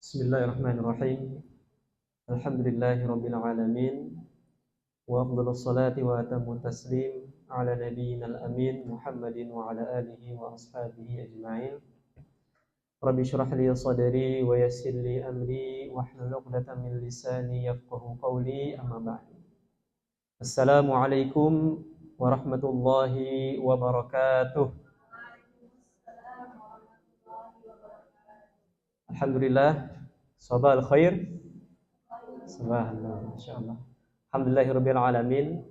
Bismillahirrahmanirrahim. Alhamdulillahirabbil alamin. Wa afdhalus salati wa atammu taslim ala nabiyyinal amin Muhammadin wa ala alihi wa ashabihi ajma'in. Rabbi shrah li sadri wa yassir li amri wahlul 'uqdatam min lisani yafqahu qawli, amma ba'd. Assalamualaikum warahmatullahi wabarakatuh. Alhamdulillah, sabahal khair. Subhanallah, masyaallah. Alhamdulillahirabbil alamin.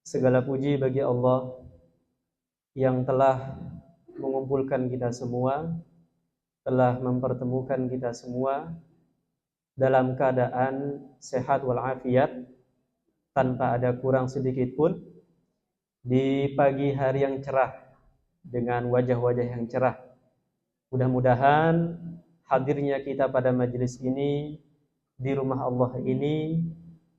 Segala puji bagi Allah yang telah mengumpulkan kita semua, telah mempertemukan kita semua dalam keadaan sehat walafiat, tanpa ada kurang sedikit pun, di pagi hari yang cerah dengan wajah-wajah yang cerah. Mudah-mudahan hadirnya kita pada majelis ini, di rumah Allah ini,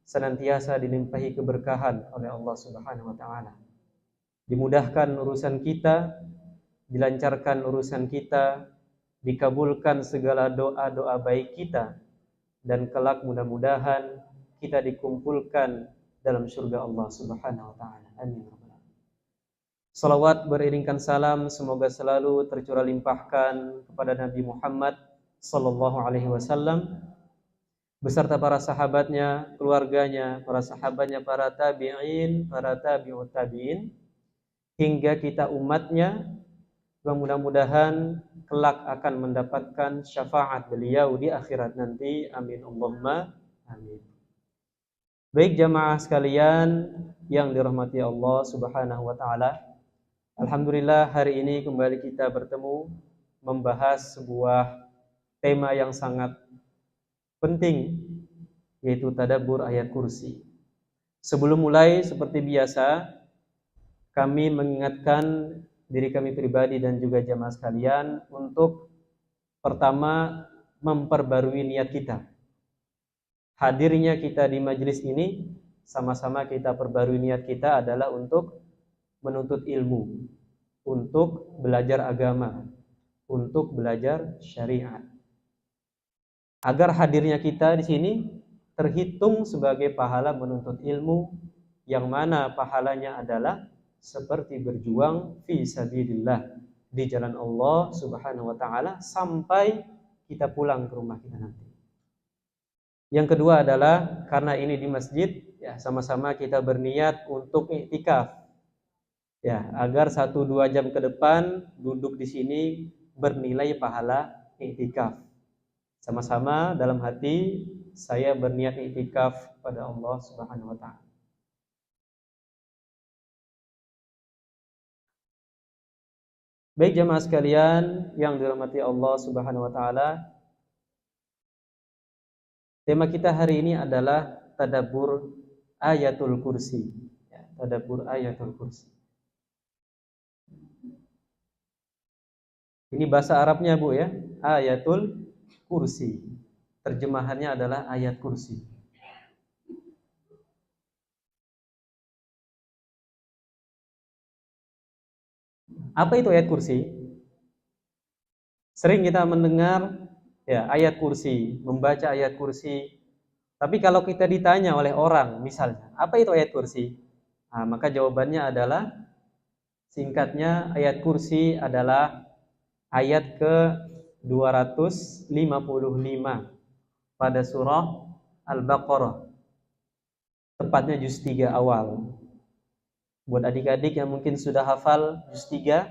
senantiasa dilimpahi keberkahan oleh Allah Subhanahu wa taala. Dimudahkan urusan kita, dilancarkan urusan kita, dikabulkan segala doa-doa baik kita, dan kelak mudah-mudahan kita dikumpulkan dalam surga Allah Subhanahu wa taala. Amin. Salawat beriringkan salam semoga selalu tercurah limpahkan kepada Nabi Muhammad sallallahu alaihi wasallam beserta para sahabatnya, keluarganya, para sahabatnya, para tabi'in, para tabi'ut tabi'in, hingga kita umatnya, yang mudah-mudahan kelak akan mendapatkan syafaat beliau di akhirat nanti. Amin Allahumma amin. Baik jamaah sekalian yang dirahmati Allah Subhanahu wa taala, alhamdulillah hari ini kembali kita bertemu membahas sebuah tema yang sangat penting, yaitu tadabbur ayat kursi. Sebelum mulai, seperti biasa, kami mengingatkan diri kami pribadi dan juga jamaah sekalian untuk pertama memperbarui niat kita. Hadirnya kita di majelis ini, sama-sama kita perbarui niat kita adalah untuk menuntut ilmu, untuk belajar agama, untuk belajar syariat. Agar hadirnya kita di sini terhitung sebagai pahala menuntut ilmu, yang mana pahalanya adalah seperti berjuang fi sabilillah, di jalan Allah Subhanahu wa taala sampai kita pulang ke rumah kita nanti. Yang kedua adalah karena ini di masjid, ya sama-sama kita berniat untuk iktikaf. Ya, agar 1-2 jam ke depan duduk di sini bernilai pahala iktikaf. Sama-sama dalam hati saya berniat iktikaf pada Allah Subhanahu wa taala. Baik jamaah sekalian yang dirahmati Allah Subhanahu wa taala, tema kita hari ini adalah tadabbur ayatul kursi. Ya, tadabbur ayatul kursi. Ini bahasa Arabnya Bu ya, ayatul kursi. Terjemahannya adalah ayat kursi. Apa itu ayat kursi? Sering kita mendengar ya ayat kursi, membaca ayat kursi. Tapi kalau kita ditanya oleh orang misalnya, apa itu ayat kursi? Nah, maka jawabannya adalah, singkatnya, ayat kursi adalah ayat ke-255 pada surah Al-Baqarah, tepatnya juz 3 awal. Buat adik-adik yang mungkin sudah hafal juz 3,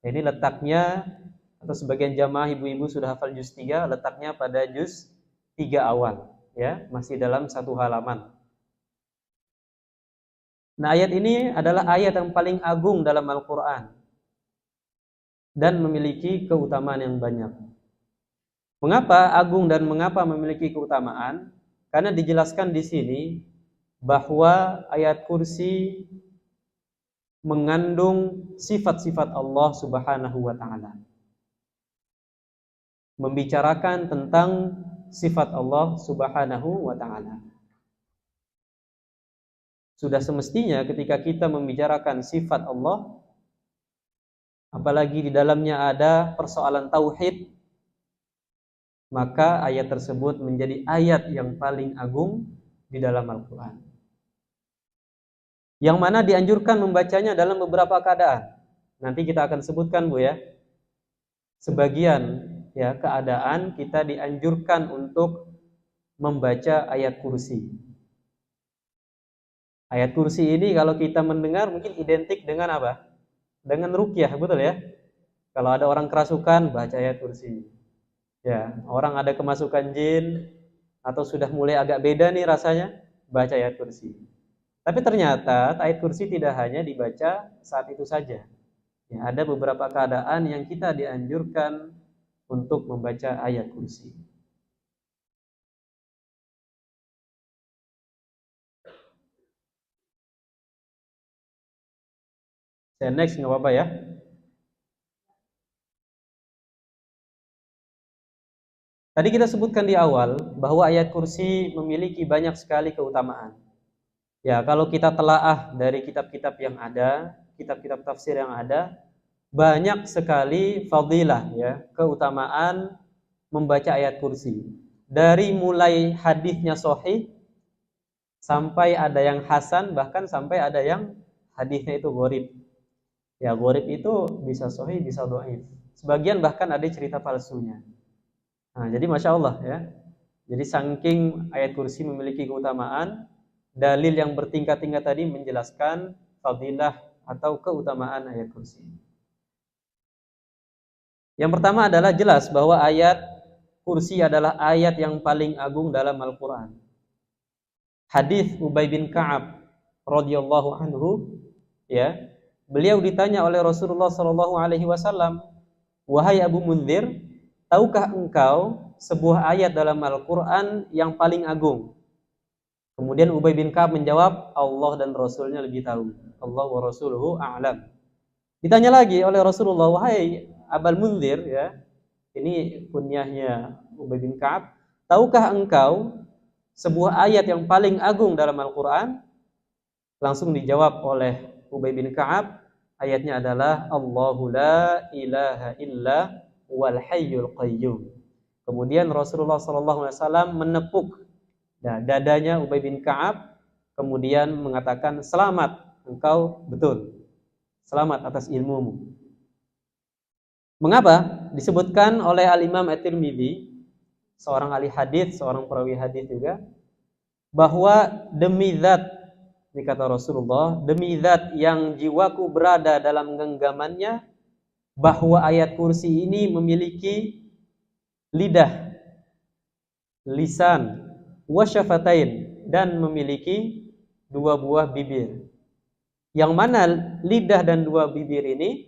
ini letaknya, atau sebagian jamaah ibu-ibu sudah hafal juz 3, letaknya pada juz 3 awal, ya, masih dalam satu halaman. Nah, ayat ini adalah ayat yang paling agung dalam Al-Quran dan memiliki keutamaan yang banyak. Mengapa agung dan mengapa memiliki keutamaan? Karena dijelaskan di sini bahwa ayat kursi mengandung sifat-sifat Allah Subhanahu wa taala. Membicarakan tentang sifat Allah Subhanahu wa taala. Sudah semestinya ketika kita membicarakan sifat Allah, apalagi di dalamnya ada persoalan tauhid, maka ayat tersebut menjadi ayat yang paling agung di dalam Al-Quran, yang mana dianjurkan membacanya dalam beberapa keadaan. Nanti kita akan sebutkan, Bu, ya, sebagian ya keadaan kita dianjurkan untuk membaca ayat kursi. Ayat kursi ini kalau kita mendengar mungkin identik dengan apa? Dengan ruqyah, betul ya? Kalau ada orang kerasukan, baca ayat kursi. Ya, orang ada kemasukan jin atau sudah mulai agak beda nih rasanya, baca ayat kursi. Tapi ternyata ayat kursi tidak hanya dibaca saat itu saja. Ya, ada beberapa keadaan yang kita dianjurkan untuk membaca ayat kursi. Saya next, nggak apa-apa ya. Tadi kita sebutkan di awal bahwa ayat kursi memiliki banyak sekali keutamaan. Ya, kalau kita telaah dari kitab-kitab yang ada, kitab-kitab tafsir yang ada, banyak sekali fadilah ya, keutamaan membaca ayat kursi. Dari mulai hadisnya sahih sampai ada yang hasan, bahkan sampai ada yang hadisnya itu gharib. Ya, gharib itu bisa sahih, bisa dhaif. Sebagian bahkan ada cerita palsunya. Nah, jadi Masya Allah ya. Jadi saking ayat kursi memiliki keutamaan, dalil yang bertingkat-tingkat tadi menjelaskan fadilah atau keutamaan ayat kursi. Yang pertama adalah jelas bahwa ayat kursi adalah ayat yang paling agung dalam Al-Quran. Hadis Ubay bin Ka'ab radhiyallahu anhu, ya, beliau ditanya oleh Rasulullah sallallahu alaihi wasallam, "Wahai Abu Munzir, tahukah engkau sebuah ayat dalam Al-Quran yang paling agung?" Kemudian Ubay bin Ka'ab menjawab, "Allah dan Rasulnya lebih tahu. Allah wa Rasuluhu a'lam." Ditanya lagi oleh Rasulullah, "Wahai Abul Munzir," ya, ini kunyahnya Ubay bin Ka'ab, "tahukah engkau sebuah ayat yang paling agung dalam Al-Quran?" Langsung dijawab oleh Ubay bin Ka'ab, ayatnya adalah Allahu la ilaha illa wal hayyul qayyum. Kemudian Rasulullah SAW menepuk dadanya Ubay bin Ka'ab, kemudian mengatakan, "Selamat, engkau betul. Selamat atas ilmumu." Mengapa? Disebutkan oleh Al-Imam At-Tirmidzi, seorang ahli hadis, seorang perawi hadis juga, bahwa demi zat, ini kata Rasulullah, demi zat yang jiwaku berada dalam genggamannya, bahwa ayat kursi ini memiliki lidah, lisan, wasyafatain, dan memiliki dua buah bibir. Yang mana lidah dan dua bibir ini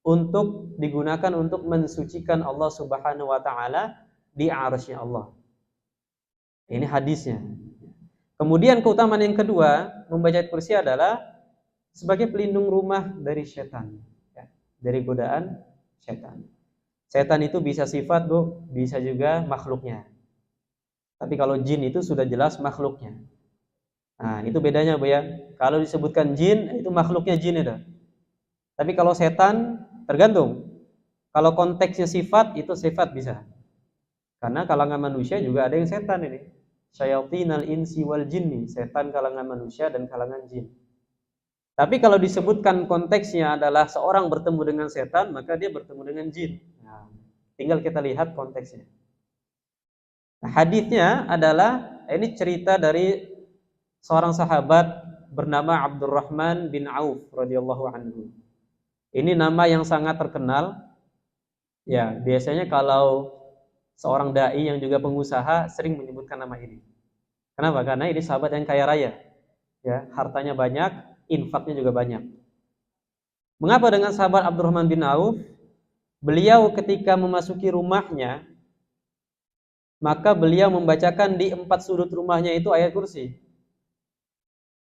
untuk digunakan untuk mensucikan Allah Subhanahu wa taala di arsy-Nya Allah. Ini hadisnya. Kemudian keutamaan yang kedua membaca ayat kursi adalah sebagai pelindung rumah dari setan, ya, dari godaan setan. Setan itu bisa sifat, Bu, bisa juga makhluknya. Tapi kalau jin itu sudah jelas makhluknya. Nah, itu bedanya, Bu, ya. Kalau disebutkan jin, itu makhluknya jin itu. Tapi kalau setan, tergantung. Kalau konteksnya sifat, itu sifat bisa. Karena kalangan manusia juga ada yang setan ini. Syayatinal insi wal jinni, setan kalangan manusia dan kalangan jin. Tapi kalau disebutkan konteksnya adalah seorang bertemu dengan setan, maka dia bertemu dengan jin. Nah, tinggal kita lihat konteksnya. Nah, hadisnya adalah, ini cerita dari seorang sahabat bernama Abdurrahman bin Auf radhiyallahu anhu. Ini nama yang sangat terkenal. Ya, biasanya kalau seorang dai yang juga pengusaha sering menyebutkan nama ini. Kenapa? Karena ini sahabat yang kaya raya. Ya, hartanya banyak, infaknya juga banyak. Mengapa dengan sahabat Abdurrahman bin Auf? Beliau ketika memasuki rumahnya, maka beliau membacakan di 4 sudut rumahnya itu ayat kursi.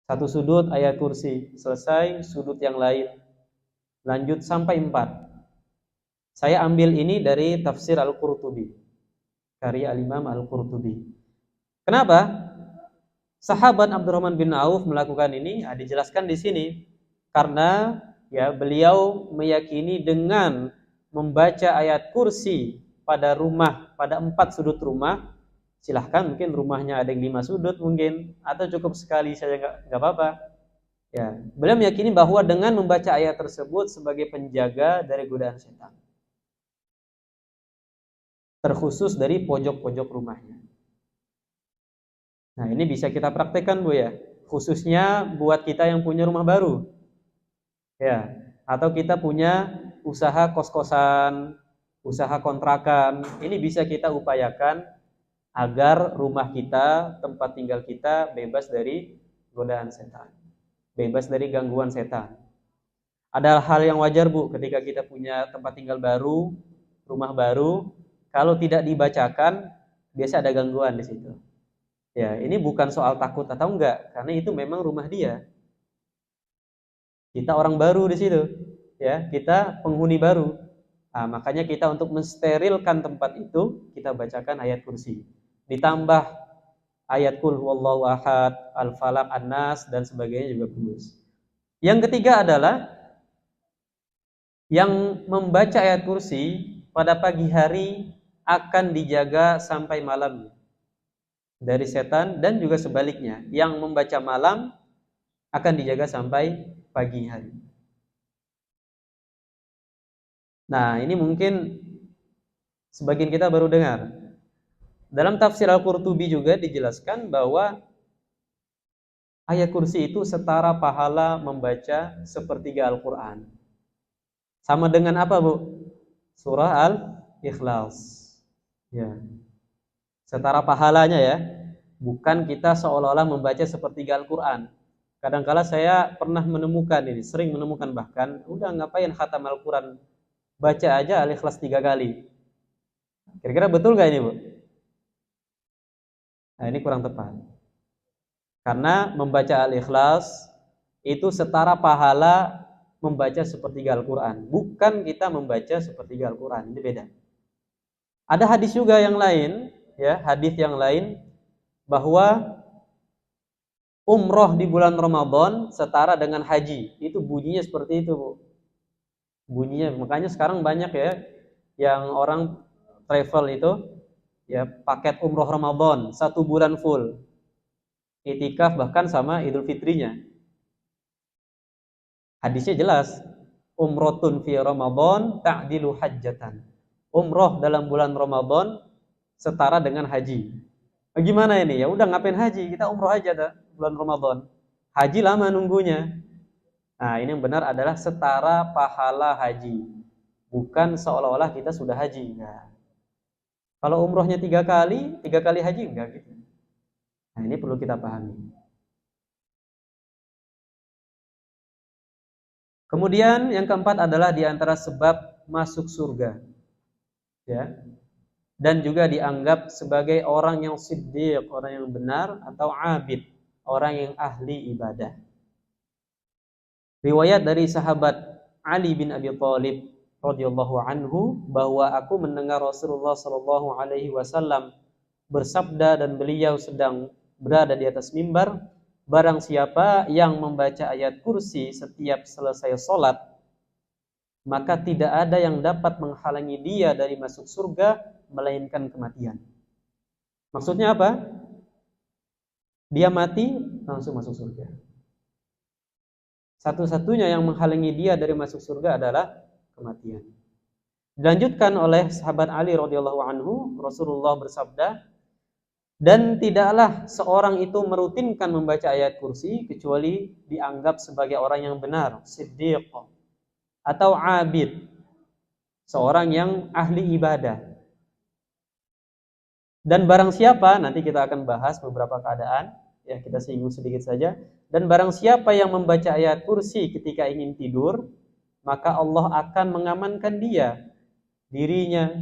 Satu sudut ayat kursi, selesai sudut yang lain, lanjut sampai 4. Saya ambil ini dari tafsir Al-Qurtubi, karya Al-Imam Al-Qurtubi. Kenapa sahabat Abdurrahman bin Auf melakukan ini? Dijelaskan di sini. Karena ya beliau meyakini dengan membaca ayat kursi pada rumah, pada 4 sudut rumah, silahkan, mungkin rumahnya ada yang 5 sudut mungkin, atau cukup sekali saja nggak apa-apa. Ya, beliau meyakini bahwa dengan membaca ayat tersebut sebagai penjaga dari godaan setan, terkhusus dari pojok-pojok rumahnya. Nah, ini bisa kita praktekkan, Bu ya, khususnya buat kita yang punya rumah baru. Ya, atau kita punya usaha kos-kosan, usaha kontrakan, ini bisa kita upayakan agar rumah kita, tempat tinggal kita bebas dari godaan setan, bebas dari gangguan setan. Ada hal yang wajar, Bu, ketika kita punya tempat tinggal baru, rumah baru, kalau tidak dibacakan, biasa ada gangguan di situ. Ya, ini bukan soal takut atau enggak, karena itu memang rumah dia. Kita orang baru di situ, ya, kita penghuni baru. Nah, makanya kita untuk mensterilkan tempat itu, kita bacakan ayat kursi. Ditambah ayat Qul huwallahu ahad, Al-Falaq, An-Nas, dan sebagainya juga bagus. Yang ketiga adalah yang membaca ayat kursi pada pagi hari akan dijaga sampai malam dari setan, dan juga sebaliknya, yang membaca malam akan dijaga sampai pagi hari. Nah, ini mungkin sebagian kita baru dengar. Dalam tafsir Al-Qurtubi juga dijelaskan bahwa ayat kursi itu setara pahala membaca sepertiga Al-Quran. Sama dengan apa, Bu? Surah Al-Ikhlas. Ya. Setara pahalanya ya. Bukan kita seolah-olah membaca sepertiga Al-Quran. Kadang-kala saya pernah menemukan ini, sering menemukan bahkan, udah ngapain khatam Al-Quran? Baca aja Al-Ikhlas 3 kali. Kira-kira betul gak ini, Bu? Nah, ini kurang tepat. Karena membaca Al-Ikhlas itu setara pahala membaca sepertiga Al-Quran. Bukan kita membaca sepertiga Al-Quran. Ini beda. Ada hadis juga yang lain, ya, hadis yang lain bahwa umroh di bulan Ramadan setara dengan haji. Itu bunyinya seperti itu, Bu. Bunyinya, makanya sekarang banyak ya yang orang travel itu ya paket umroh Ramadan 1 bulan full. Itikaf bahkan sama Idul Fitrinya. Hadisnya jelas, umrotun fi Ramadan ta'dilu hajjatan. Umroh dalam bulan Ramadan setara dengan haji. Gimana ini? Ya udah, ngapain haji? Kita umroh aja dah bulan Ramadan. Haji lama nunggunya. Nah, ini yang benar adalah setara pahala haji. Bukan seolah-olah kita sudah haji. Enggak. Kalau umrohnya 3 kali haji enggak gitu. Nah, ini perlu kita pahami. Kemudian yang keempat adalah di antara sebab masuk surga. Ya. Dan juga dianggap sebagai orang yang siddiq, orang yang benar, atau abid, orang yang ahli ibadah. Riwayat dari sahabat Ali bin Abi Thalib radhiyallahu anhu bahwa aku mendengar Rasulullah sallallahu alaihi wasallam bersabda, dan beliau sedang berada di atas mimbar, barang siapa yang membaca ayat kursi setiap selesai sholat, maka tidak ada yang dapat menghalangi dia dari masuk surga melainkan kematian. Maksudnya apa? Dia mati langsung masuk surga. Satu-satunya yang menghalangi dia dari masuk surga adalah kematian. Dilanjutkan oleh sahabat Ali radhiyallahu anhu, Rasulullah bersabda, dan tidaklah seorang itu merutinkan membaca ayat kursi kecuali dianggap sebagai orang yang benar, siddiq, atau abid, seorang yang ahli ibadah. Dan barang siapa, nanti kita akan bahas beberapa keadaan, ya kita singgung sedikit saja. Dan barang siapa yang membaca ayat kursi ketika ingin tidur, maka Allah akan mengamankan dia, dirinya,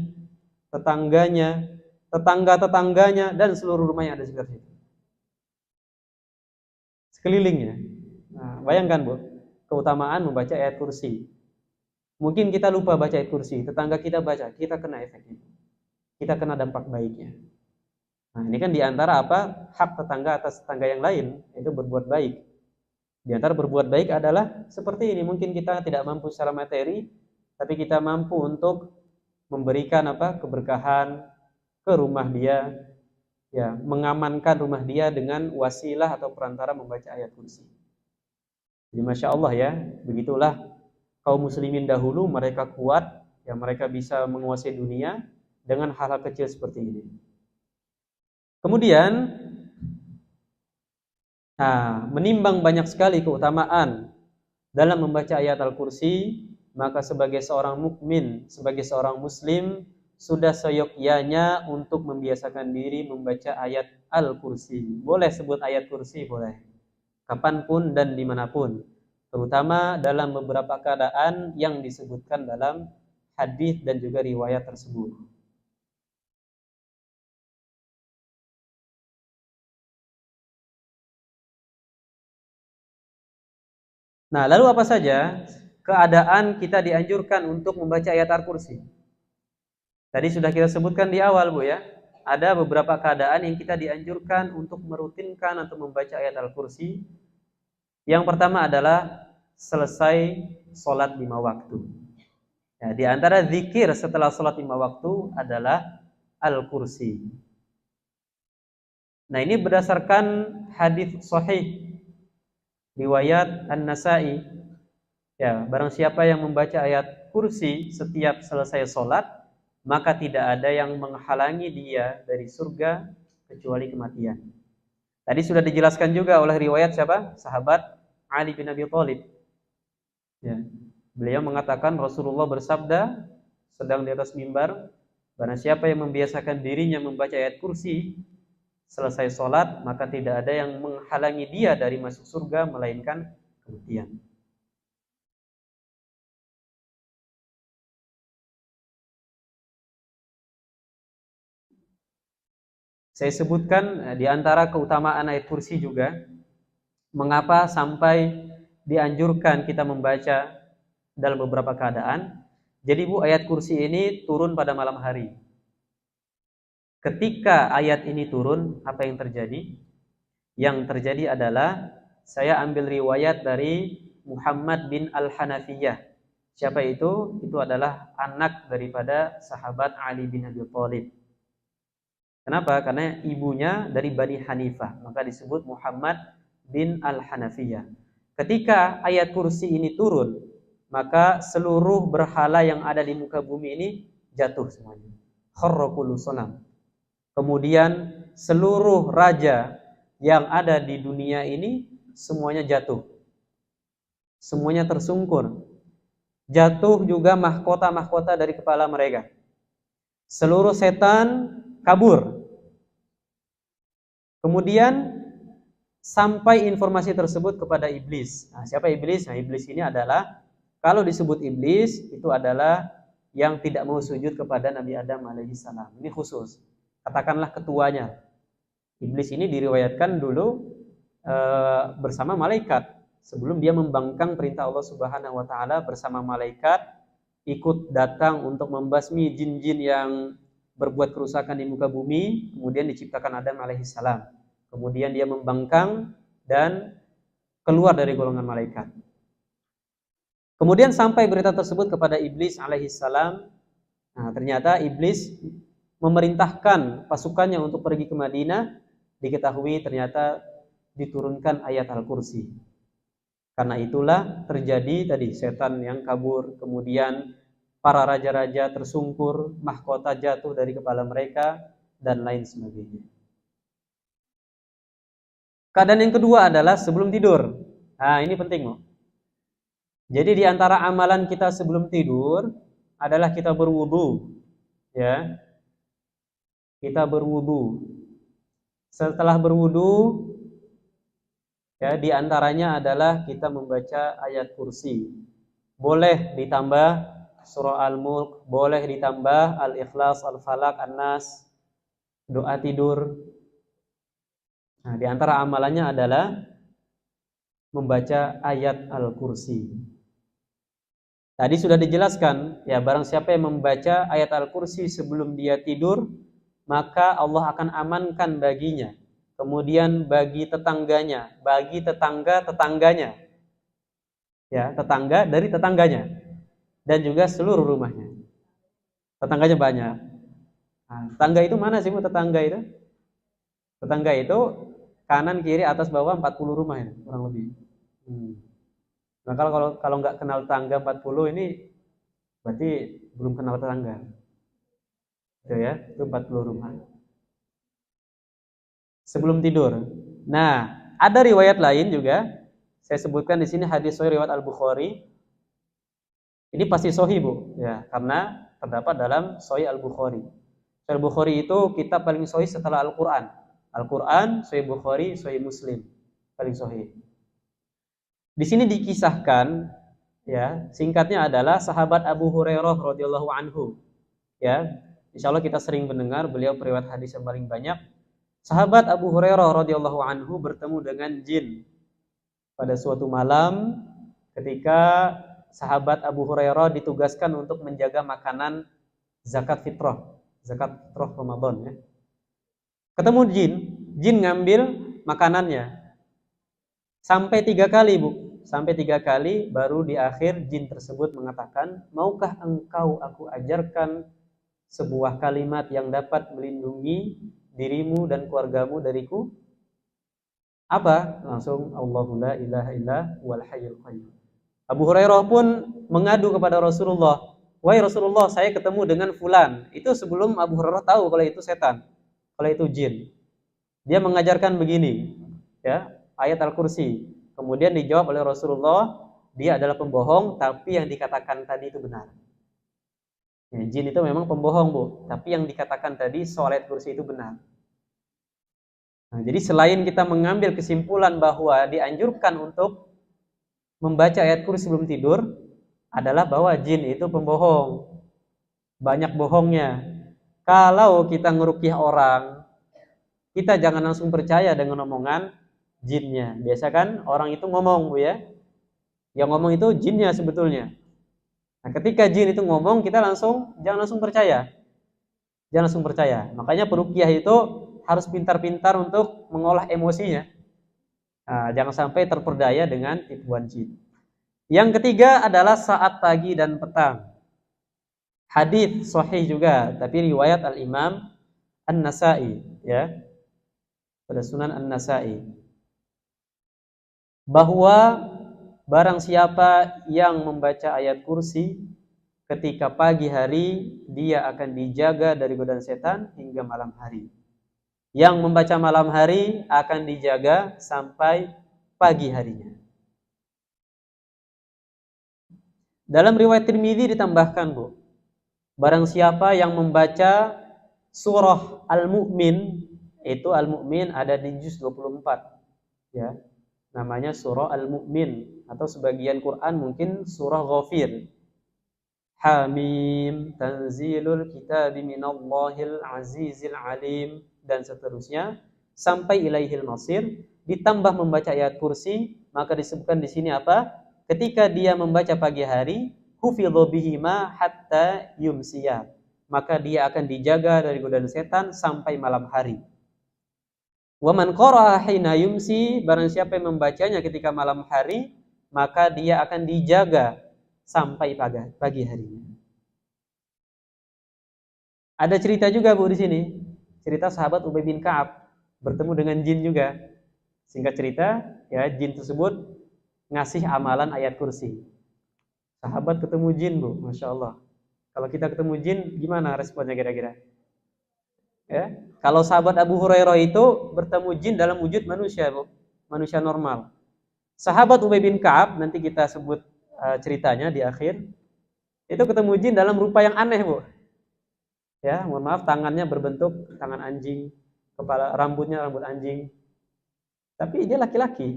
tetangganya, tetangga-tetangganya, dan seluruh rumah yang ada di sekitar situ, sekelilingnya. Nah, bayangkan, Bu, keutamaan membaca ayat kursi. Mungkin kita lupa baca ayat kursi, tetangga kita baca, kita kena efeknya, kita kena dampak baiknya. Nah, ini kan diantara apa? Hak tetangga atas tetangga yang lain, itu berbuat baik. Di antara berbuat baik adalah seperti ini. Mungkin kita tidak mampu secara materi, tapi kita mampu untuk memberikan keberkahan ke rumah dia, ya, mengamankan rumah dia dengan wasilah atau perantara membaca ayat kursi. Jadi Masya Allah ya, begitulah kaum muslimin dahulu, mereka kuat, ya, mereka bisa menguasai dunia dengan hal-hal kecil seperti ini. Kemudian menimbang banyak sekali keutamaan dalam membaca ayat Al-Kursi, maka sebagai seorang mukmin, sebagai seorang muslim, sudah seyogyanya untuk membiasakan diri membaca ayat Al-Kursi. Boleh sebut ayat kursi, boleh. Kapanpun dan dimanapun. Terutama dalam beberapa keadaan yang disebutkan dalam hadis dan juga riwayat tersebut. Nah, lalu apa saja keadaan kita dianjurkan untuk membaca ayat Al-Kursi? Tadi sudah kita sebutkan di awal, Bu, ya. Ada beberapa keadaan yang kita dianjurkan untuk merutinkan atau membaca ayat Al-Kursi. Yang pertama adalah selesai sholat 5 waktu. Ya, di antara zikir setelah sholat 5 waktu adalah Al-Kursi. Nah, ini berdasarkan hadis sahih riwayat An-Nasa'i. Ya, barang siapa yang membaca ayat kursi setiap selesai sholat, maka tidak ada yang menghalangi dia dari surga kecuali kematian. Tadi sudah dijelaskan juga oleh riwayat siapa? Sahabat Ali bin Abi Thalib. Ya, beliau mengatakan Rasulullah bersabda sedang di atas mimbar, barang siapa yang membiasakan dirinya membaca ayat kursi selesai sholat, maka tidak ada yang menghalangi dia dari masuk surga melainkan kematian. Saya sebutkan di antara keutamaan ayat kursi juga, mengapa sampai dianjurkan kita membaca dalam beberapa keadaan. Jadi Bu, ayat kursi ini turun pada malam hari. Ketika ayat ini turun, apa yang terjadi? Yang terjadi adalah, saya ambil riwayat dari Muhammad bin Al-Hanafiyah. Siapa itu? Itu adalah anak daripada sahabat Ali bin Abi Thalib. Kenapa? Karena ibunya dari Bani Hanifah, maka disebut Muhammad bin Al-Hanafiyah. Ketika ayat kursi ini turun, maka seluruh berhala yang ada di muka bumi ini jatuh semuanya. Kharra kullu sanam. Kemudian seluruh raja yang ada di dunia ini semuanya jatuh. Semuanya tersungkur. Jatuh juga mahkota-mahkota dari kepala mereka. Seluruh setan kabur. Kemudian sampai informasi tersebut kepada iblis. Nah, siapa iblis? Nah, iblis ini adalah, kalau disebut iblis, itu adalah yang tidak mau sujud kepada Nabi Adam alaihissalam. Ini khusus. Katakanlah ketuanya. Iblis ini diriwayatkan dulu bersama malaikat. Sebelum dia membangkang perintah Allah Subhanahu wa taala, bersama malaikat ikut datang untuk membasmi jin-jin yang berbuat kerusakan di muka bumi. Kemudian diciptakan Adam alaihissalam. Kemudian dia membangkang dan keluar dari golongan malaikat. Kemudian sampai berita tersebut kepada iblis alaihissalam. Nah, ternyata iblis memerintahkan pasukannya untuk pergi ke Madinah. Diketahui ternyata diturunkan ayat Al-Kursi. Karena itulah terjadi tadi setan yang kabur, kemudian para raja-raja tersungkur, mahkota jatuh dari kepala mereka, dan lain sebagainya. Keadaan yang kedua adalah sebelum tidur. Nah, ini penting, loh. Jadi di antara amalan kita sebelum tidur adalah kita berwudu, ya. Kita berwudu. Setelah berwudu, ya, di antaranya adalah kita membaca ayat kursi. Boleh ditambah surah Al-Mulk, boleh ditambah Al-Ikhlas, Al-Falaq, An-Nas, doa tidur. Nah, di antara amalannya adalah membaca ayat Al-Kursi. Tadi sudah dijelaskan, ya, barang siapa yang membaca ayat Al-Kursi sebelum dia tidur, maka Allah akan amankan baginya. Kemudian bagi tetangganya, bagi tetangga-tetangganya. Ya, tetangga dari tetangganya. Dan juga seluruh rumahnya. Tetangganya banyak. Nah, tetangga itu mana sih Bu tetangga itu? Tetangga itu kanan, kiri, atas, bawah 40 rumah ya, kurang lebih. Hmm. Nah, kalau nggak kenal tetangga 40 ini berarti belum kenal tetangga. Itu ya, itu 40 rumah. Sebelum tidur. Nah, ada riwayat lain juga. Saya sebutkan di sini hadis sahih riwayat Al-Bukhari. Ini pasti sahih, Bu, ya, karena terdapat dalam sahih Al-Bukhari. Sahih Al-Bukhari itu kitab paling sahih setelah Al-Qur'an. Al-Qur'an, Sahih Bukhari, Sahih Muslim, paling sahih. Di sini dikisahkan, ya, singkatnya adalah sahabat Abu Hurairah radhiyallahu anhu. Ya, insyaallah kita sering mendengar beliau periwayat hadis yang paling banyak. Sahabat Abu Hurairah radhiyallahu anhu bertemu dengan jin pada suatu malam ketika sahabat Abu Hurairah ditugaskan untuk menjaga makanan zakat fitrah Ramadan ya. Ketemu jin ngambil makanannya. Sampai 3 kali, Bu. Sampai 3 kali baru di akhir jin tersebut mengatakan, "Maukah engkau aku ajarkan sebuah kalimat yang dapat melindungi dirimu dan keluargamu dariku?" Apa? Langsung Allahu la ilaha illa wal hayyul qayyum. Abu Hurairah pun mengadu kepada Rasulullah, "Wahai Rasulullah, saya ketemu dengan fulan." Itu sebelum Abu Hurairah tahu kalau itu setan, kalau itu jin. Dia mengajarkan begini, ya, ayat Al-Kursi. Kemudian dijawab oleh Rasulullah, dia adalah pembohong, tapi yang dikatakan tadi itu benar. Ya, jin itu memang pembohong, Bu, tapi yang dikatakan tadi soal ayat Kursi itu benar. Nah, jadi selain kita mengambil kesimpulan bahwa dianjurkan untuk membaca ayat Kursi sebelum tidur, adalah bahwa jin itu pembohong. Banyak bohongnya. Kalau kita ngeruqyah orang, kita jangan langsung percaya dengan omongan jinnya. Biasa kan orang itu ngomong, Bu ya. Yang ngomong itu jinnya sebetulnya. Nah, ketika jin itu ngomong, kita jangan langsung percaya. Jangan langsung percaya. Makanya peruqyah itu harus pintar-pintar untuk mengolah emosinya. Nah, jangan sampai terperdaya dengan tipuan jin. Yang ketiga adalah saat pagi dan petang. Hadis sahih juga, tapi riwayat Al-Imam An-Nasa'i, ya. Pada Sunan An-Nasa'i. Bahwa barang siapa yang membaca ayat Kursi ketika pagi hari, dia akan dijaga dari godaan setan hingga malam hari. Yang membaca malam hari akan dijaga sampai pagi harinya. Dalam riwayat Tirmidzi ditambahkan, Bu, barang siapa yang membaca surah Al-Mu'min, itu Al-Mu'min ada di juz 24, ya. Namanya surah Al-Mu'min, atau sebagian Quran mungkin surah Ghafir. Hamim, tanzilul kitabi minallahil azizil alim, dan seterusnya sampai ilaihil masir. Ditambah membaca ayat Kursi, maka disebutkan di sini apa? Ketika dia membaca pagi hari, hufidhu bihima hatta yumsiya, maka dia akan dijaga dari godaan setan sampai malam hari. Wa man qara'a hina yumsi, barang siapa yang membacanya ketika malam hari, maka dia akan dijaga sampai pagi harinya. Ada cerita juga, Bu, di sini. Cerita sahabat Ubay bin Ka'ab bertemu dengan jin juga. Singkat cerita, ya, jin tersebut ngasih amalan ayat Kursi. Sahabat ketemu jin, Bu, Masya Allah. Kalau kita ketemu jin, gimana responnya kira-kira? Ya, kalau sahabat Abu Hurairah itu bertemu jin dalam wujud manusia, Bu, manusia normal. Sahabat Ubay bin Ka'ab, nanti kita sebut ceritanya di akhir, itu ketemu jin dalam rupa yang aneh, Bu. Ya, mohon maaf, tangannya berbentuk tangan anjing, kepala rambutnya rambut anjing. Tapi dia laki-laki.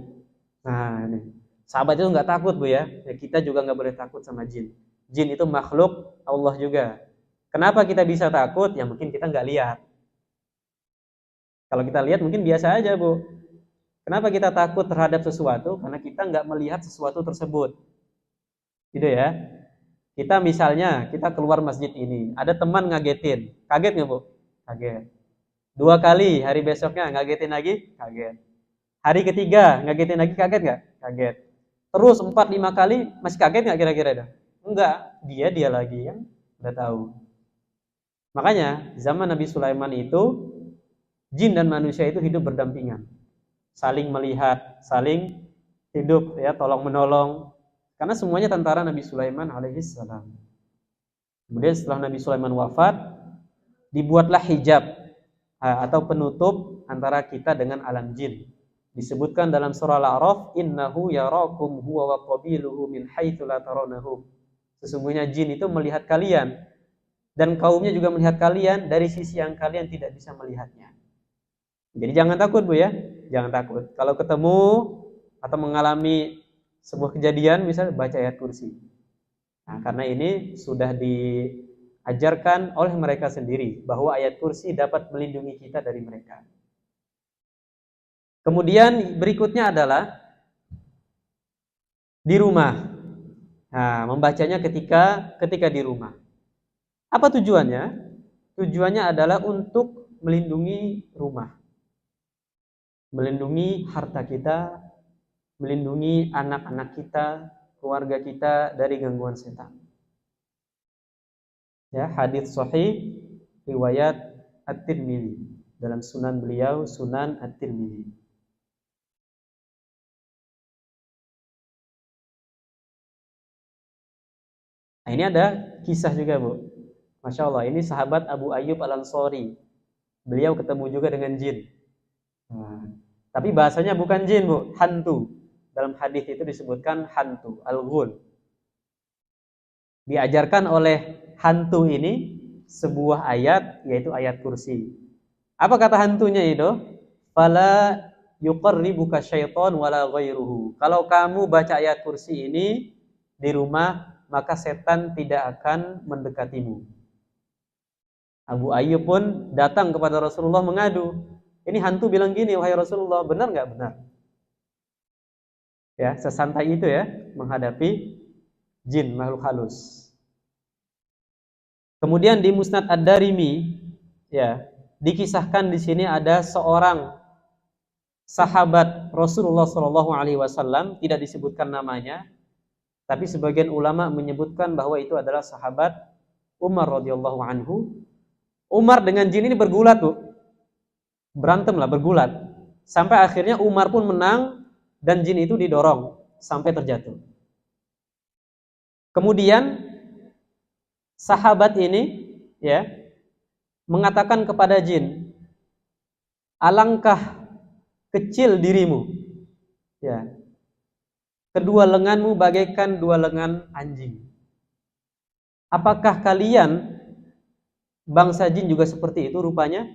Nah, ini. Sahabat itu nggak takut, Bu ya. Kita juga nggak boleh takut sama jin. Jin itu makhluk Allah juga. Kenapa kita bisa takut? Ya mungkin kita nggak lihat. Kalau kita lihat mungkin biasa aja, Bu. Kenapa kita takut terhadap sesuatu? Karena kita nggak melihat sesuatu tersebut. Gitu ya. Kita misalnya, kita keluar masjid ini, ada teman ngagetin. Kaget nggak, Bu? Kaget. 2 kali, hari besoknya ngagetin lagi? Kaget. Hari ketiga ngagetin lagi, kaget nggak? Kaget. Terus 4-5 kali masih kaget nggak kira-kira? Enggak, dia lagi kan, udah tahu. Makanya zaman Nabi Sulaiman itu jin dan manusia itu hidup berdampingan, saling melihat, saling hidup ya, tolong menolong, karena semuanya tentara Nabi Sulaiman alaihissalam. Kemudian setelah Nabi Sulaiman wafat, dibuatlah hijab atau penutup antara kita dengan alam jin. Disebutkan dalam surah Al-A'raf, innahu yarakum huwa wa qabiluhu min haitsu la tarawnahum. Sesungguhnya jin itu melihat kalian dan kaumnya juga melihat kalian dari sisi yang kalian tidak bisa melihatnya. Jadi jangan takut Bu ya, jangan takut. Kalau ketemu atau mengalami sebuah kejadian, misalnya baca ayat kursi. Nah, karena ini sudah diajarkan oleh mereka sendiri bahwa ayat kursi dapat melindungi kita dari mereka. Kemudian berikutnya adalah di rumah. Nah, membacanya ketika di rumah. Apa tujuannya? Tujuannya adalah untuk melindungi rumah, melindungi harta kita, melindungi anak-anak kita, keluarga kita dari gangguan setan. Ya, hadis sahih riwayat At-Tirmidzi, dalam sunan beliau, Sunan At-Tirmidzi. Nah, ini ada kisah juga Bu. Masya Allah, ini sahabat Abu Ayyub Al-Ansari. Beliau ketemu juga dengan jin. Nah, tapi bahasanya bukan jin Bu, hantu. Dalam hadis itu disebutkan hantu, al-ghul. Diajarkan oleh hantu ini sebuah ayat, yaitu ayat kursi. Apa kata hantunya itu? Fala yuqarribuka syaiton wala ghairuhu. Kalau kamu baca ayat kursi ini di rumah, maka setan tidak akan mendekatimu. Abu Ayyub pun datang kepada Rasulullah mengadu. Ini hantu bilang gini, wahai Rasulullah, benar nggak benar? Ya, sesantai itu ya menghadapi jin, makhluk halus. Kemudian di Musnad Ad-Darimi, ya, dikisahkan di sini ada seorang sahabat Rasulullah SAW, tidak disebutkan namanya, tapi sebagian ulama menyebutkan bahwa itu adalah sahabat Umar radhiyallahu anhu. Umar dengan jin ini bergulat Bu, berantem lah, bergulat, sampai akhirnya Umar pun menang dan jin itu didorong sampai terjatuh. Kemudian sahabat ini ya mengatakan kepada jin, alangkah kecil dirimu, ya, kedua lenganmu bagaikan dua lengan anjing. Apakah kalian bangsa jin juga seperti itu rupanya?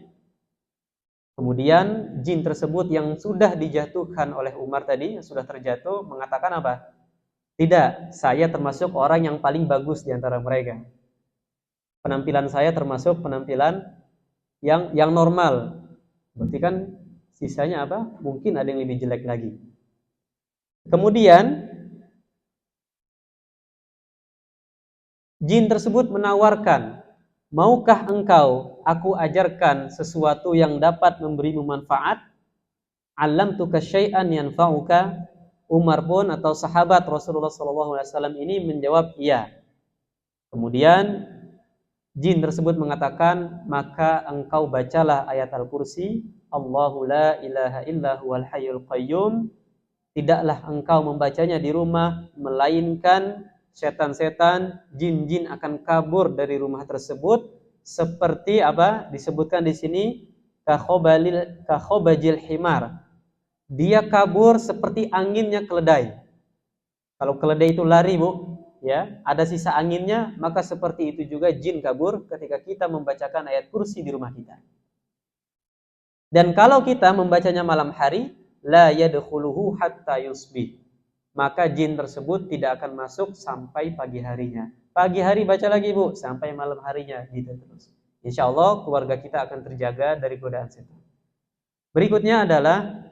Kemudian jin tersebut yang sudah dijatuhkan oleh Umar tadi, yang sudah terjatuh, mengatakan apa? Tidak, saya termasuk orang yang paling bagus di antara mereka. Penampilan saya termasuk penampilan yang normal. Berarti kan sisanya apa? Mungkin ada yang lebih jelek lagi. Kemudian jin tersebut menawarkan, maukah engkau aku ajarkan sesuatu yang dapat memberimu manfaat? Allamtuka syai'an yanfa'uka. Umar pun atau sahabat Rasulullah SAW ini menjawab iya. Kemudian jin tersebut mengatakan, maka engkau bacalah ayat Al-Kursi, Allahu la ilaha illa huwal hayyul qayyum. Tidaklah engkau membacanya di rumah, melainkan setan-setan, jin-jin akan kabur dari rumah tersebut seperti apa? Disebutkan di sini kakhobajil himar. Dia kabur seperti anginnya keledai. Kalau keledai itu lari Bu, ya, ada sisa anginnya, maka seperti itu juga jin kabur ketika kita membacakan ayat kursi di rumah kita. Dan kalau kita membacanya malam hari, la yadkhuluhu hatta yusbih, maka jin tersebut tidak akan masuk sampai pagi harinya. Pagi hari baca lagi Bu, sampai malam harinya, gitu terus. Insya Allah keluarga kita akan terjaga dari godaan setan. Berikutnya adalah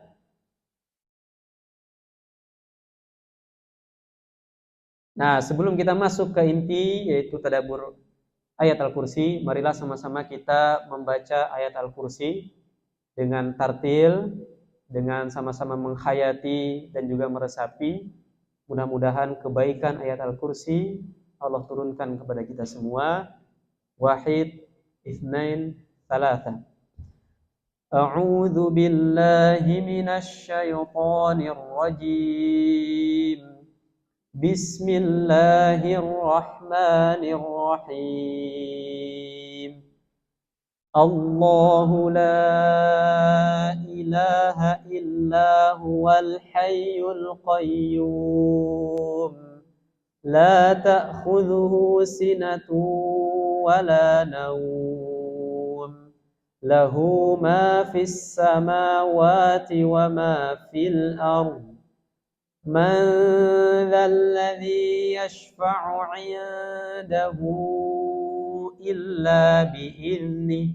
sebelum kita masuk ke inti, yaitu tadabbur ayat Al-Kursi, marilah sama-sama kita membaca ayat Al-Kursi dengan tartil, dengan sama-sama menghayati dan juga meresapi. Mudah-mudahan kebaikan ayat Al-Kursi Allah turunkan kepada kita semua. Wahid اثنين ثلاثة. أعوذ بالله من الشيطان الرجيم. بسم الله الرحمن الرحيم. الله لا إله إلا هو الحي القيوم لا تأخذه سنة ولا نوم له ما في السماوات وما في الأرض من ذا الذي يشفع عنده إلا بإذنه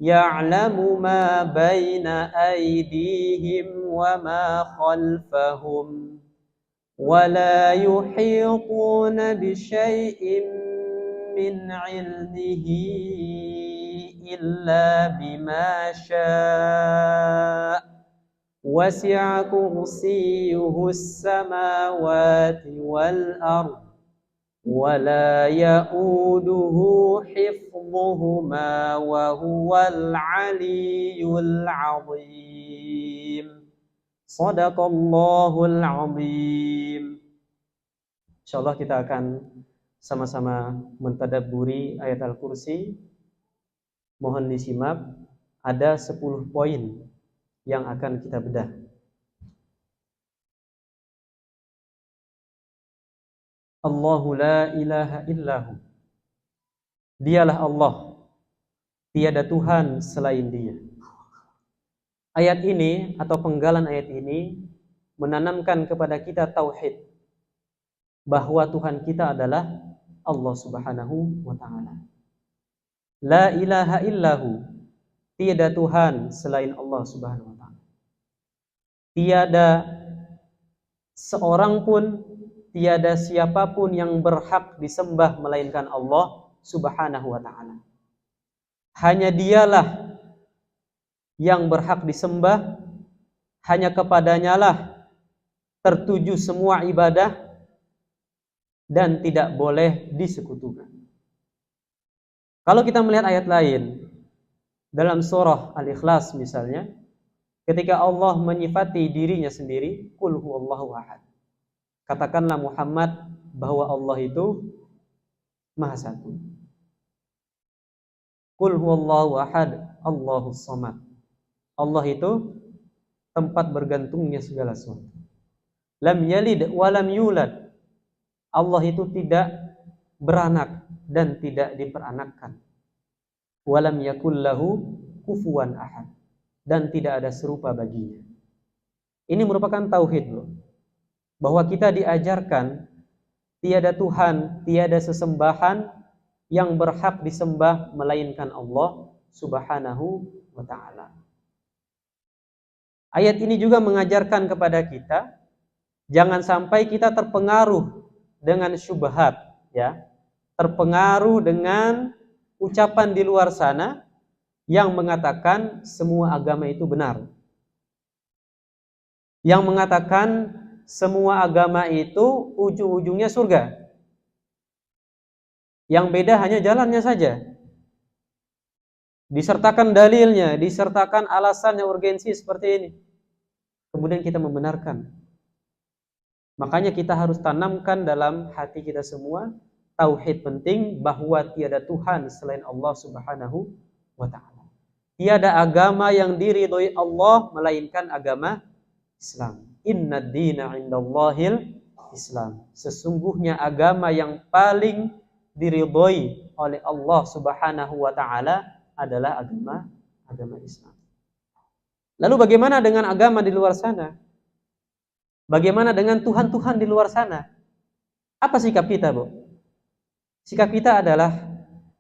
يعلم ما بين أيديهم وما خلفهم ولا يحيطون بشيء من علمه إلا بما شاء وسع كرسيه السماوات والأرض ولا يؤوده حفظهما وهو العلي العظيم. Shadaqallahul azim. Insyaallah kita akan sama-sama mentadabburi ayat Al-Kursi. Mohon disimak, ada 10 poin yang akan kita bedah. Allahu la ilaha illahu. Dialah Allah, tiada Tuhan selain Dia. Ayat ini atau penggalan ayat ini menanamkan kepada kita tauhid, bahwa Tuhan kita adalah Allah Subhanahu wa ta'ala. La ilaha illahu, tiada Tuhan selain Allah Subhanahu wa ta'ala. Tiada seorang pun, tiada siapapun yang berhak disembah melainkan Allah Subhanahu wa ta'ala. Hanya Dialah yang berhak disembah, hanya kepadanya lah tertuju semua ibadah dan tidak boleh disekutukan. Kalau kita melihat ayat lain dalam surah Al-Ikhlas misalnya, ketika Allah menyifati dirinya sendiri, qul huwallahu ahad. Katakanlah Muhammad bahwa Allah itu Maha Satu. Qul huwallahu ahad, Allahus samad. Allah itu tempat bergantungnya segala sesuatu. Lam yalid wa lam yulad. Allah itu tidak beranak dan tidak diperanakkan. Wa lam yakul lahu kufuwan ahad. Dan tidak ada serupa baginya. Ini merupakan tauhid loh. Bahwa kita diajarkan tiada Tuhan, tiada sesembahan yang berhak disembah melainkan Allah Subhanahu wa ta'ala. Ayat ini juga mengajarkan kepada kita jangan sampai kita terpengaruh dengan syubhat, ya. Terpengaruh dengan ucapan di luar sana yang mengatakan semua agama itu benar. Yang mengatakan semua agama itu ujung-ujungnya surga. Yang beda hanya jalannya saja. Disertakan dalilnya, disertakan alasannya, urgensi seperti ini. Kemudian kita membenarkan. Makanya kita harus tanamkan dalam hati kita semua tauhid penting bahwa tiada Tuhan selain Allah Subhanahu wa ta'ala. Tiada agama yang diridhoi Allah melainkan agama Islam. Innad dina 'indallahil Islam. Sesungguhnya agama yang paling diridhoi oleh Allah Subhanahu wa ta'ala adalah agama Islam. Lalu bagaimana dengan agama di luar sana? Bagaimana dengan Tuhan-Tuhan di luar sana? Apa sikap kita, Bu? Sikap kita adalah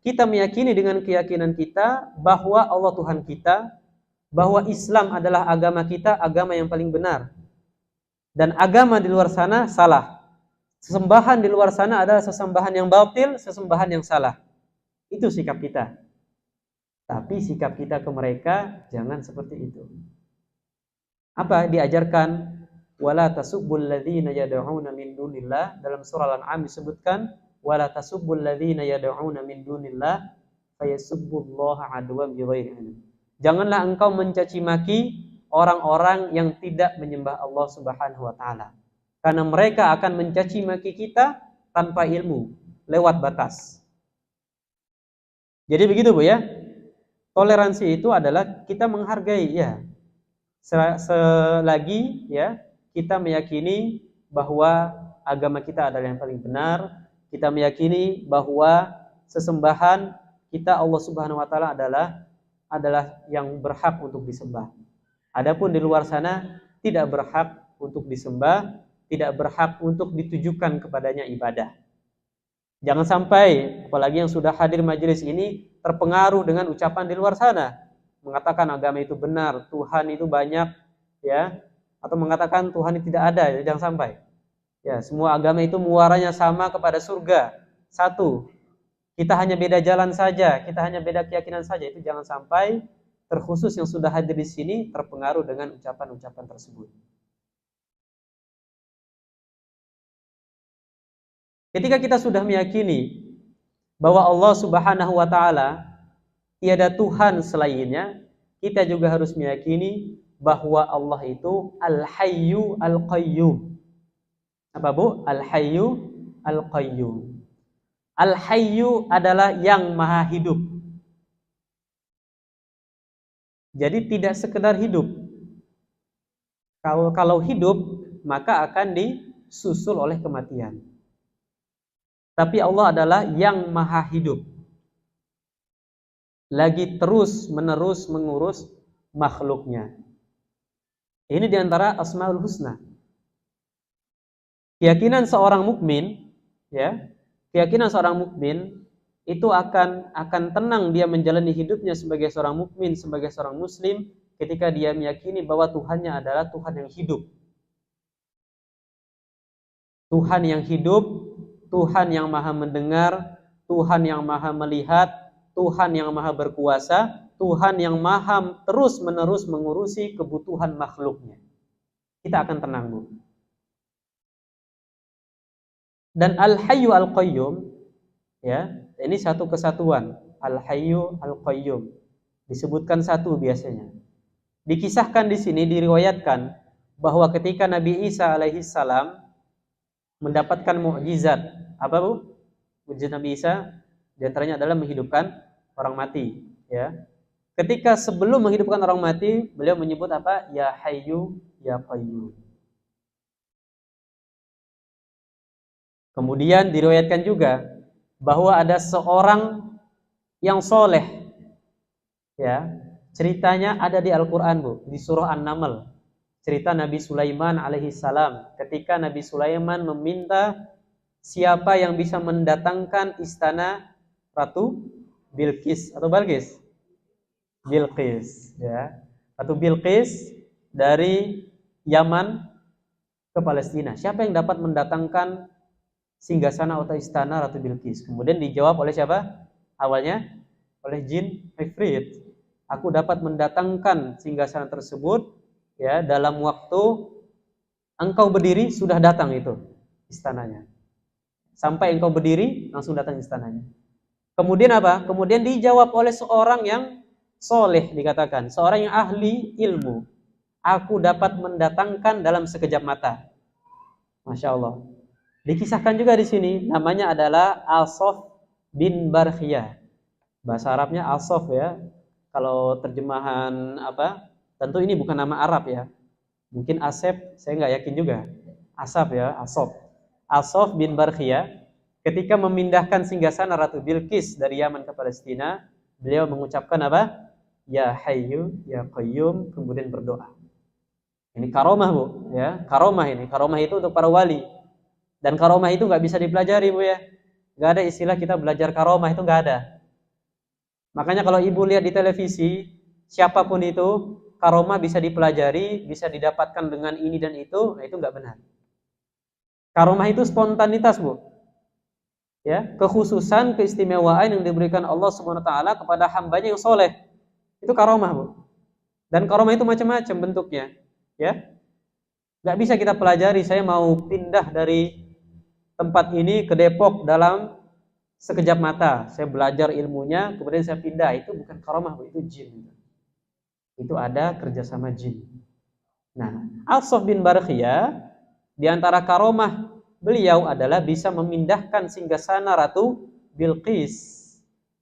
kita meyakini dengan keyakinan kita bahwa Allah Tuhan kita, bahwa Islam adalah agama kita, agama yang paling benar. Dan agama di luar sana salah. Sesembahan di luar sana adalah sesembahan yang batil, sesembahan yang salah. Itu sikap kita. Tapi sikap kita ke mereka jangan seperti itu. Apa diajarkan? Wala tasubbul ladzina yad'una min dunillah. Dalam surah Al-An'am disebutkan wala tasubbul ladzina yad'una min dunillah fayasubbullaha adwan bighairi ilm. Janganlah engkau mencaci maki orang-orang yang tidak menyembah Allah Subhanahu wa taala. Karena mereka akan mencaci maki kita tanpa ilmu, lewat batas. Jadi begitu Bu ya. Toleransi itu adalah kita menghargai ya. Selagi ya kita meyakini bahwa agama kita adalah yang paling benar, kita meyakini bahwa sesembahan kita Allah Subhanahu wa taala adalah yang berhak untuk disembah. Adapun di luar sana tidak berhak untuk disembah, tidak berhak untuk ditujukan kepadanya ibadah. Jangan sampai apalagi yang sudah hadir majelis ini terpengaruh dengan ucapan di luar sana, mengatakan agama itu benar, Tuhan itu banyak ya, atau mengatakan Tuhan itu tidak ada, ya, jangan sampai. Ya, semua agama itu muaranya sama kepada surga. Satu. Kita hanya beda jalan saja, kita hanya beda keyakinan saja, itu jangan sampai terkhusus yang sudah hadir di sini terpengaruh dengan ucapan-ucapan tersebut. Ketika kita sudah meyakini bahwa Allah Subhanahu wa taala tiada Tuhan selainnya, kita juga harus meyakini bahwa Allah itu Al-Hayyu Al-Qayyum. Apa Bu? Al-Hayyu Al-Qayyum. Al-Hayyu adalah yang maha hidup. Jadi tidak sekedar hidup. Kalau hidup, maka akan disusul oleh kematian. Tapi Allah adalah yang maha hidup. Lagi terus menerus mengurus makhluknya. Ini diantara Asmaul Husna. Keyakinan seorang mukmin, ya, keyakinan seorang mukmin itu akan tenang dia menjalani hidupnya sebagai seorang mukmin, sebagai seorang muslim, ketika dia meyakini bahwa Tuhannya adalah Tuhan yang hidup. Tuhan yang hidup, Tuhan yang maha mendengar, Tuhan yang maha melihat, Tuhan yang maha berkuasa, Tuhan yang maha terus-menerus mengurusi kebutuhan makhluknya. Kita akan tenang, Bu. Dan Al-Hayyu Al-Qayyum, ya, ini satu kesatuan. Al-Hayyu Al-Qayyum. Disebutkan satu biasanya. Dikisahkan di sini, diriwayatkan bahwa ketika Nabi Isa alaihissalam mendapatkan mukjizat, apa Bu? Mukjizat Nabi Isa di antaranya adalah menghidupkan orang mati, ya. Ketika sebelum menghidupkan orang mati, beliau menyebut apa? Ya Hayyu Ya Qayyum. Kemudian diriwayatkan juga bahwa ada seorang yang soleh, ya. Ceritanya ada di Al-Qur'an, Bu, di surah An-Naml. Cerita Nabi Sulaiman alaihissalam ketika Nabi Sulaiman meminta siapa yang bisa mendatangkan istana Ratu Bilqis atau Balqis? Bilqis, ya. Ratu Bilqis dari Yaman ke Palestina. Siapa yang dapat mendatangkan singgasana atau istana Ratu Bilqis? Kemudian dijawab oleh siapa? Awalnya oleh jin Ifrit. Aku dapat mendatangkan singgasana tersebut, ya, dalam waktu engkau berdiri sudah datang itu istananya. Sampai engkau berdiri langsung datang istananya. Kemudian apa? Kemudian dijawab oleh seorang yang soleh, dikatakan seorang yang ahli ilmu. Aku dapat mendatangkan dalam sekejap mata. Masya Allah. Dikisahkan juga di sini, namanya adalah Asaf bin Barkhiyah. Bahasa Arabnya Asaf, ya. Kalau terjemahan apa? Tentu ini bukan nama Arab, ya. Mungkin Asep, saya nggak yakin juga. Asaf, ya, Asaf. Asaf bin Barkhiyah ketika memindahkan singgasana Ratu Bilqis dari Yaman ke Palestina, beliau mengucapkan apa? Ya Hayyu Ya Qayyum, kemudian berdoa. Ini karomah, Bu, ya. Karomah ini. Karomah itu untuk para wali. Dan karomah itu nggak bisa dipelajari, Bu, ya. Nggak ada istilah kita belajar karomah, itu nggak ada. Makanya kalau Ibu lihat di televisi, siapapun itu, karomah bisa dipelajari, bisa didapatkan dengan ini dan itu, nah itu nggak benar. Karomah itu spontanitas, Bu. Ya, kekhususan, keistimewaan yang diberikan Allah Subhanahu wa taala kepada hambanya yang soleh. Itu karomah, Bu. Dan karomah itu macam-macam bentuknya, ya. Nggak bisa kita pelajari, saya mau pindah dari tempat ini ke Depok dalam sekejap mata, saya belajar ilmunya, kemudian saya pindah, itu bukan karomah, itu jin. Itu ada kerjasama jin. Nah, Al-Saf bin Barkhiyah, di antara karomah beliau adalah bisa memindahkan singgasana Ratu Bilqis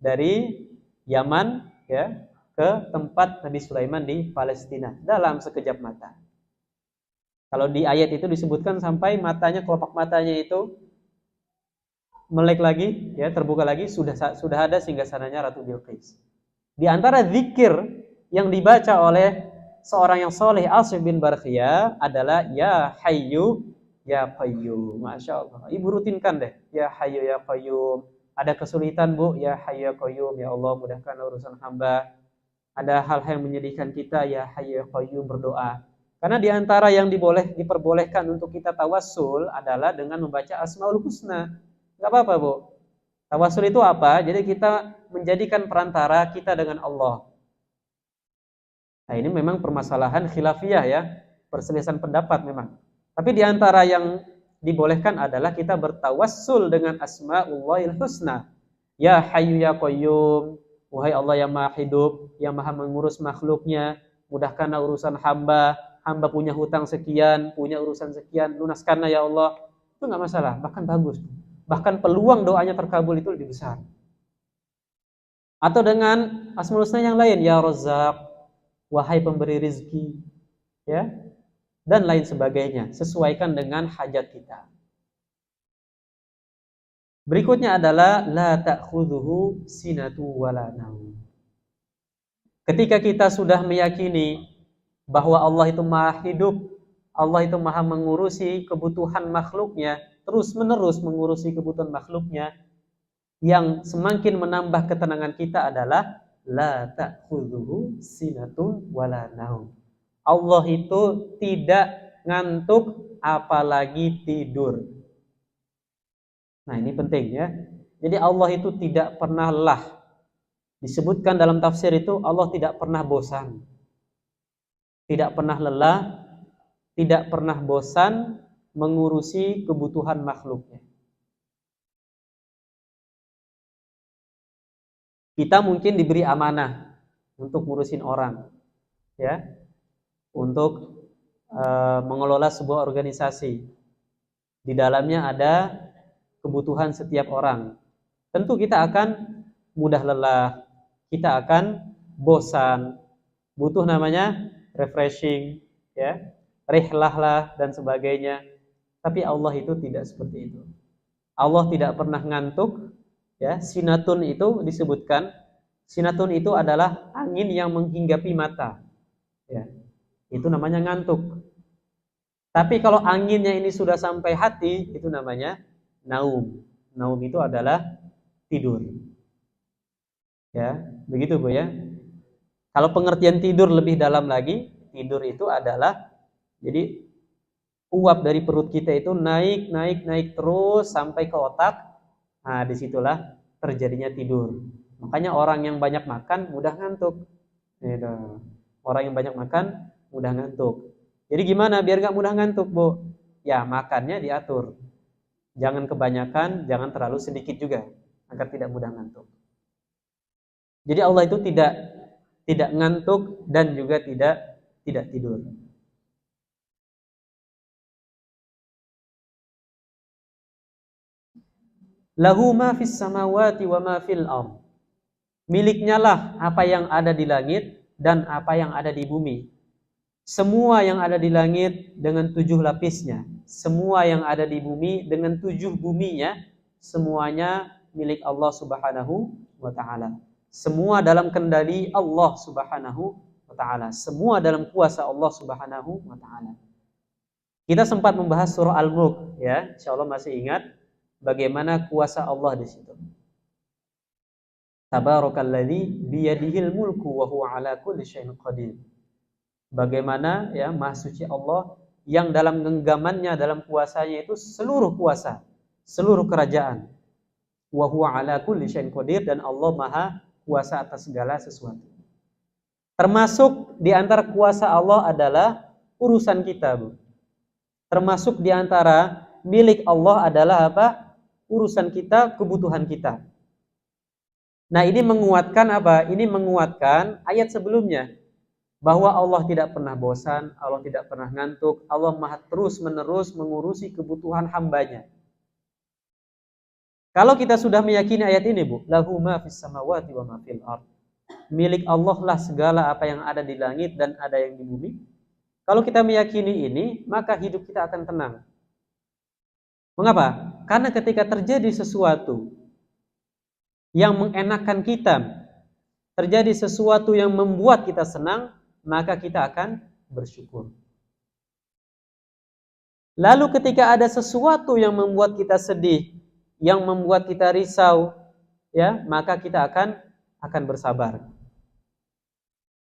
dari Yaman ya ke tempat Nabi Sulaiman di Palestina dalam sekejap mata. Kalau di ayat itu disebutkan sampai matanya, kelopak matanya itu melek lagi, ya terbuka lagi, sudah ada singgasananya Ratu Bilqis. Di antara zikir yang dibaca oleh seorang yang soleh, Al-Saf bin Barkhiyah, adalah Ya Hayyu Ya Qayyum. Masya Allah. Ibu rutinkan deh. Ya Hayyu Ya Qayyum. Ada kesulitan, Bu? Ya Hayyu Ya Qayyum. Ya Allah, mudahkan urusan hamba. Ada hal-hal yang menyedihkan kita, Ya Hayyu Ya Qayyum, berdoa. Karena di antara yang diperbolehkan untuk kita tawassul adalah dengan membaca Asmaul Husna. Enggak apa-apa, Bu. Tawassul itu apa? Jadi kita menjadikan perantara kita dengan Allah. Nah, ini memang permasalahan khilafiyah ya, perselisihan pendapat memang. Tapi di antara yang dibolehkan adalah kita bertawassul dengan Asmaullahil Husna. Ya Hayyu Ya Qayyum, wahai Allah yang Maha Hidup, yang Maha mengurus makhluknya, mudahkanlah urusan hamba, hamba punya hutang sekian, punya urusan sekian, lunaskanlah ya Allah. Itu enggak masalah, bahkan bagus. Bahkan peluang doanya terkabul itu lebih besar. Atau dengan Asmaul Husna yang lain, Ya Razzaq, wahai pemberi rizki, ya, dan lain sebagainya, sesuaikan dengan hajat kita. Berikutnya adalah la ta'khudhuhu sinatu wala naum. Ketika kita sudah meyakini bahwa Allah itu Maha Hidup, Allah itu Maha mengurusi kebutuhan makhluknya, terus-menerus mengurusi kebutuhan makhluknya, yang semakin menambah ketenangan kita adalah la ta'khudhuhu sinatun wala naum. Allah itu tidak ngantuk apalagi tidur. Nah, ini penting ya. Jadi Allah itu tidak pernah lelah. Disebutkan dalam tafsir itu Allah tidak pernah bosan. Tidak pernah lelah, tidak pernah bosan mengurusi kebutuhan makhluknya. Kita mungkin diberi amanah untuk ngurusin orang, ya, untuk mengelola sebuah organisasi. Di dalamnya ada kebutuhan setiap orang. Tentu kita akan mudah lelah, kita akan bosan, butuh namanya refreshing, ya, rihlah lah dan sebagainya. Tapi Allah itu tidak seperti itu. Allah tidak pernah ngantuk. Ya, sinatun itu disebutkan, sinatun itu adalah angin yang menghinggapi mata. Ya, itu namanya ngantuk. Tapi kalau anginnya ini sudah sampai hati, itu namanya naum. Naum itu adalah tidur. Ya, begitu Bu ya. Kalau pengertian tidur lebih dalam lagi, tidur itu adalah jadi uap dari perut kita itu naik terus sampai ke otak. Nah, disitulah terjadinya tidur. Makanya orang yang banyak makan mudah ngantuk. Orang yang banyak makan mudah ngantuk. Jadi gimana biar gak mudah ngantuk, Bu? Ya, makannya diatur. Jangan kebanyakan, jangan terlalu sedikit juga, agar tidak mudah ngantuk. Jadi Allah itu tidak ngantuk dan juga tidak tidur. Lahu ma fis samawati wa ma fil ardh. Miliknya lah apa yang ada di langit dan apa yang ada di bumi. Semua yang ada di langit dengan 7 lapisnya, semua yang ada di bumi dengan 7 buminya, semuanya milik Allah Subhanahu wa taala. Semua dalam kendali Allah Subhanahu wa taala. Semua dalam kuasa Allah Subhanahu wa taala. Kita sempat membahas surah Al-Mulk ya, insyaallah masih ingat bagaimana kuasa Allah di situ. Tabarakalladzi biyadihil mulku wa huwa ala kulli syai'in qadir. Bagaimana ya Maha Suci Allah yang dalam genggamannya, dalam kuasanya itu seluruh kuasa, seluruh kerajaan. Wa huwa ala kulli syai'in qadir, dan Allah Maha kuasa atas segala sesuatu. Termasuk di antara kuasa Allah adalah urusan kita, Bu. Termasuk di antara milik Allah adalah apa? Urusan kita, kebutuhan kita. Nah, ini menguatkan apa? Ini menguatkan ayat sebelumnya, bahwa Allah tidak pernah bosan, Allah tidak pernah ngantuk, Allah maha terus-menerus mengurusi kebutuhan hambanya. Kalau kita sudah meyakini ayat ini, Bu, lahu ma fis samawati wa ma fil ard. Milik Allah lah segala apa yang ada di langit dan ada yang di bumi. Kalau kita meyakini ini, maka hidup kita akan tenang. Mengapa? Karena ketika terjadi sesuatu yang mengenakan kita, terjadi sesuatu yang membuat kita senang, maka kita akan bersyukur. Lalu ketika ada sesuatu yang membuat kita sedih, yang membuat kita risau, ya, maka kita akan bersabar.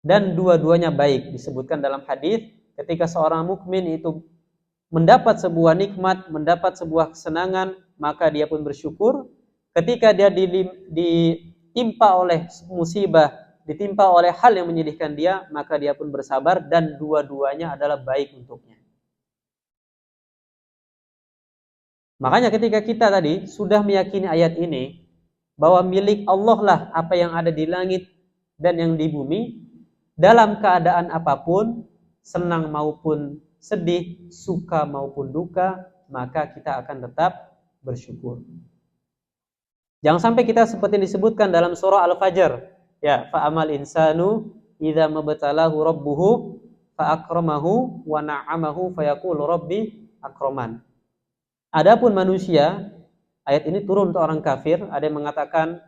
Dan dua-duanya baik. Disebutkan dalam hadis, ketika seorang mukmin itu mendapat sebuah nikmat, mendapat sebuah kesenangan, maka dia pun bersyukur. Ketika dia ditimpa oleh musibah, ditimpa oleh hal yang menyedihkan dia, maka dia pun bersabar, dan dua-duanya adalah baik untuknya. Makanya ketika kita tadi sudah meyakini ayat ini, bahwa milik Allah lah apa yang ada di langit dan yang di bumi, dalam keadaan apapun, senang maupun sedih, suka maupun duka, maka kita akan tetap bersyukur. Jangan sampai kita seperti disebutkan dalam surah Al-Fajr, ya, fa'amal insanu idza mabtalahu rabbuhu fa'akramahu wa na'amahu fayaqulu rabbi akraman. Adapun manusia, ayat ini turun untuk orang kafir, ada yang mengatakan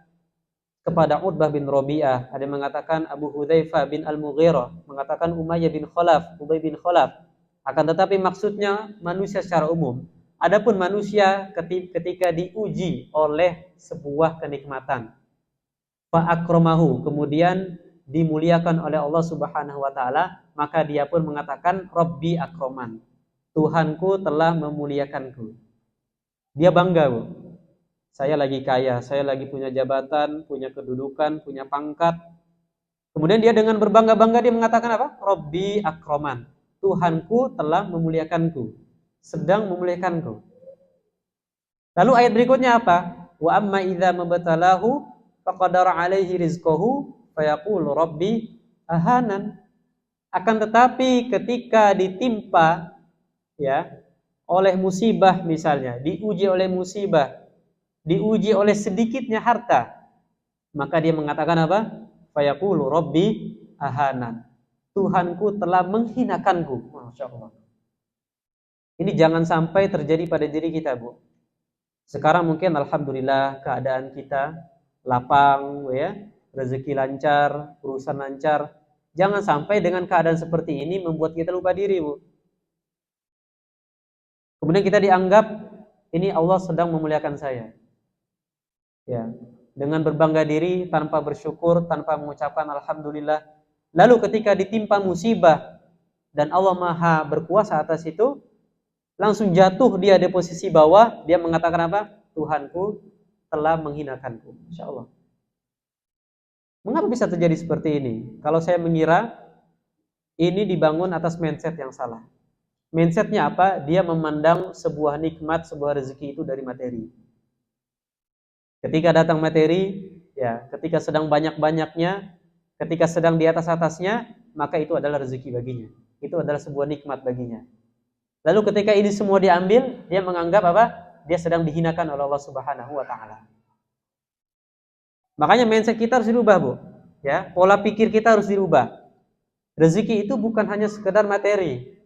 kepada Utbah bin Rabi'ah, ada yang mengatakan Abu Hudzaifah bin Al-Mughirah, mengatakan Umayyah bin Khalaf, Ubay bin Khalaf. Akan tetapi maksudnya manusia secara umum. Adapun manusia ketika diuji oleh sebuah kenikmatan, fa akramahu, kemudian dimuliakan oleh Allah Subhanahu wa taala, maka dia pun mengatakan Rabbi akraman. Tuhanku telah memuliakanku. Dia bangga, Bu. Saya lagi kaya, saya lagi punya jabatan, punya kedudukan, punya pangkat. Kemudian dia dengan berbangga-bangga dia mengatakan apa? Rabbi akraman. Tuhanku telah memuliakanku, sedang memuliakanku. Lalu ayat berikutnya apa? Wa amma idza mabtalahu faqadara alaihi rizqahu fayaqulu rabbi ahanan. Akan tetapi ketika ditimpa, ya, oleh musibah misalnya, diuji oleh musibah, diuji oleh sedikitnya harta, maka dia mengatakan apa? Fayaqulu rabbi ahanan. Tuhanku telah menghinakanku. Masya Allah. Ini jangan sampai terjadi pada diri kita, Bu. Sekarang mungkin alhamdulillah keadaan kita lapang, ya, rezeki lancar, urusan lancar. Jangan sampai dengan keadaan seperti ini membuat kita lupa diri, Bu. Kemudian kita dianggap ini Allah sedang memuliakan saya. Ya, dengan berbangga diri tanpa bersyukur, tanpa mengucapkan alhamdulillah. Lalu ketika ditimpa musibah dan Allah Maha berkuasa atas itu, langsung jatuh dia di posisi bawah, dia mengatakan apa? Tuhanku telah menghinakanku. Insyaallah. Mengapa bisa terjadi seperti ini? Kalau saya mengira ini dibangun atas mindset yang salah. Mindsetnya apa? Dia memandang sebuah nikmat, sebuah rezeki itu dari materi. Ketika datang materi, ya, ketika sedang banyak-banyaknya, ketika sedang di atas-atasnya, maka itu adalah rezeki baginya. Itu adalah sebuah nikmat baginya. Lalu ketika ini semua diambil, dia menganggap apa? Dia sedang dihinakan oleh Allah Subhanahu wa taala. Makanya mindset kita harus dirubah, Bu. Ya, pola pikir kita harus dirubah. Rezeki itu bukan hanya sekedar materi.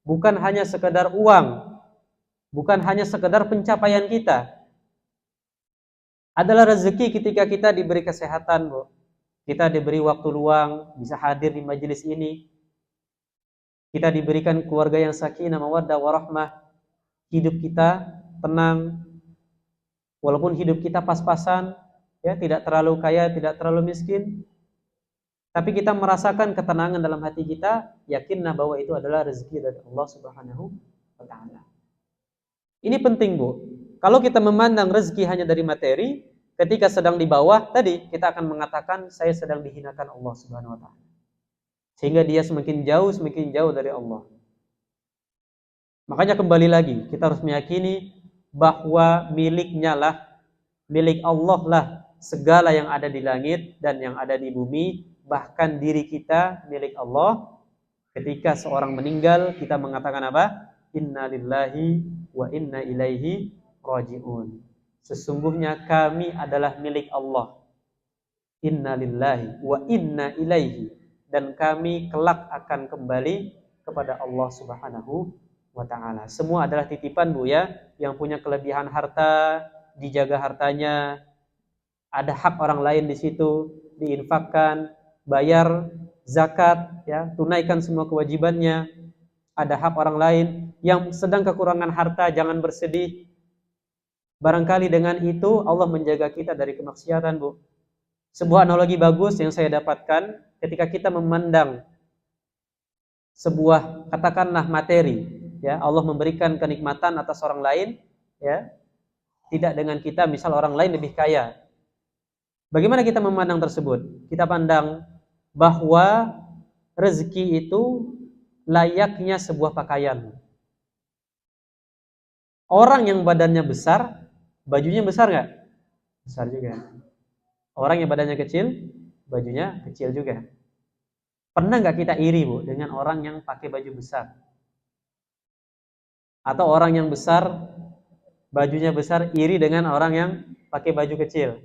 Bukan hanya sekedar uang, bukan hanya sekedar pencapaian kita. Adalah rezeki ketika kita diberi kesehatan, Bu. Kita diberi waktu luang, bisa hadir di majelis ini. Kita diberikan keluarga yang sakinah, mawaddah, warahmah. Hidup kita tenang. Walaupun hidup kita pas-pasan, ya, tidak terlalu kaya, tidak terlalu miskin. Tapi kita merasakan ketenangan dalam hati kita, yakinlah bahwa itu adalah rezeki dari Allah Subhanahu wa taala. Ini penting, Bu. Kalau kita memandang rezeki hanya dari materi, ketika sedang di bawah tadi kita akan mengatakan saya sedang dihinakan Allah Subhanahu wa taala. Sehingga dia semakin jauh dari Allah. Makanya kembali lagi, kita harus meyakini bahwa milik Allah lah segala yang ada di langit dan yang ada di bumi, bahkan diri kita milik Allah. Ketika seorang meninggal, kita mengatakan apa? Inna lillahi wa inna ilaihi raji'un. Sesungguhnya kami adalah milik Allah. Inna lillahi wa inna ilaihi. Dan kami kelak akan kembali kepada Allah Subhanahu wa ta'ala. Semua adalah titipan, Bu, ya. Yang punya kelebihan harta, dijaga hartanya. Ada hak orang lain di situ, diinfakkan, bayar zakat, ya, tunaikan semua kewajibannya. Ada hak orang lain yang sedang kekurangan harta, jangan bersedih. Barangkali dengan itu Allah menjaga kita dari kemaksiatan, Bu. Sebuah analogi bagus yang saya dapatkan ketika kita memandang sebuah, katakanlah materi, ya, Allah memberikan kenikmatan atas orang lain, ya, tidak dengan kita, misal orang lain lebih kaya. Bagaimana kita memandang tersebut? Kita pandang bahwa rezeki itu layaknya sebuah pakaian. Orang yang badannya besar, bajunya besar nggak? Besar juga. Orang yang badannya kecil, bajunya kecil juga. Pernah nggak kita iri, Bu, dengan orang yang pakai baju besar? Atau orang yang besar, bajunya besar, iri dengan orang yang pakai baju kecil?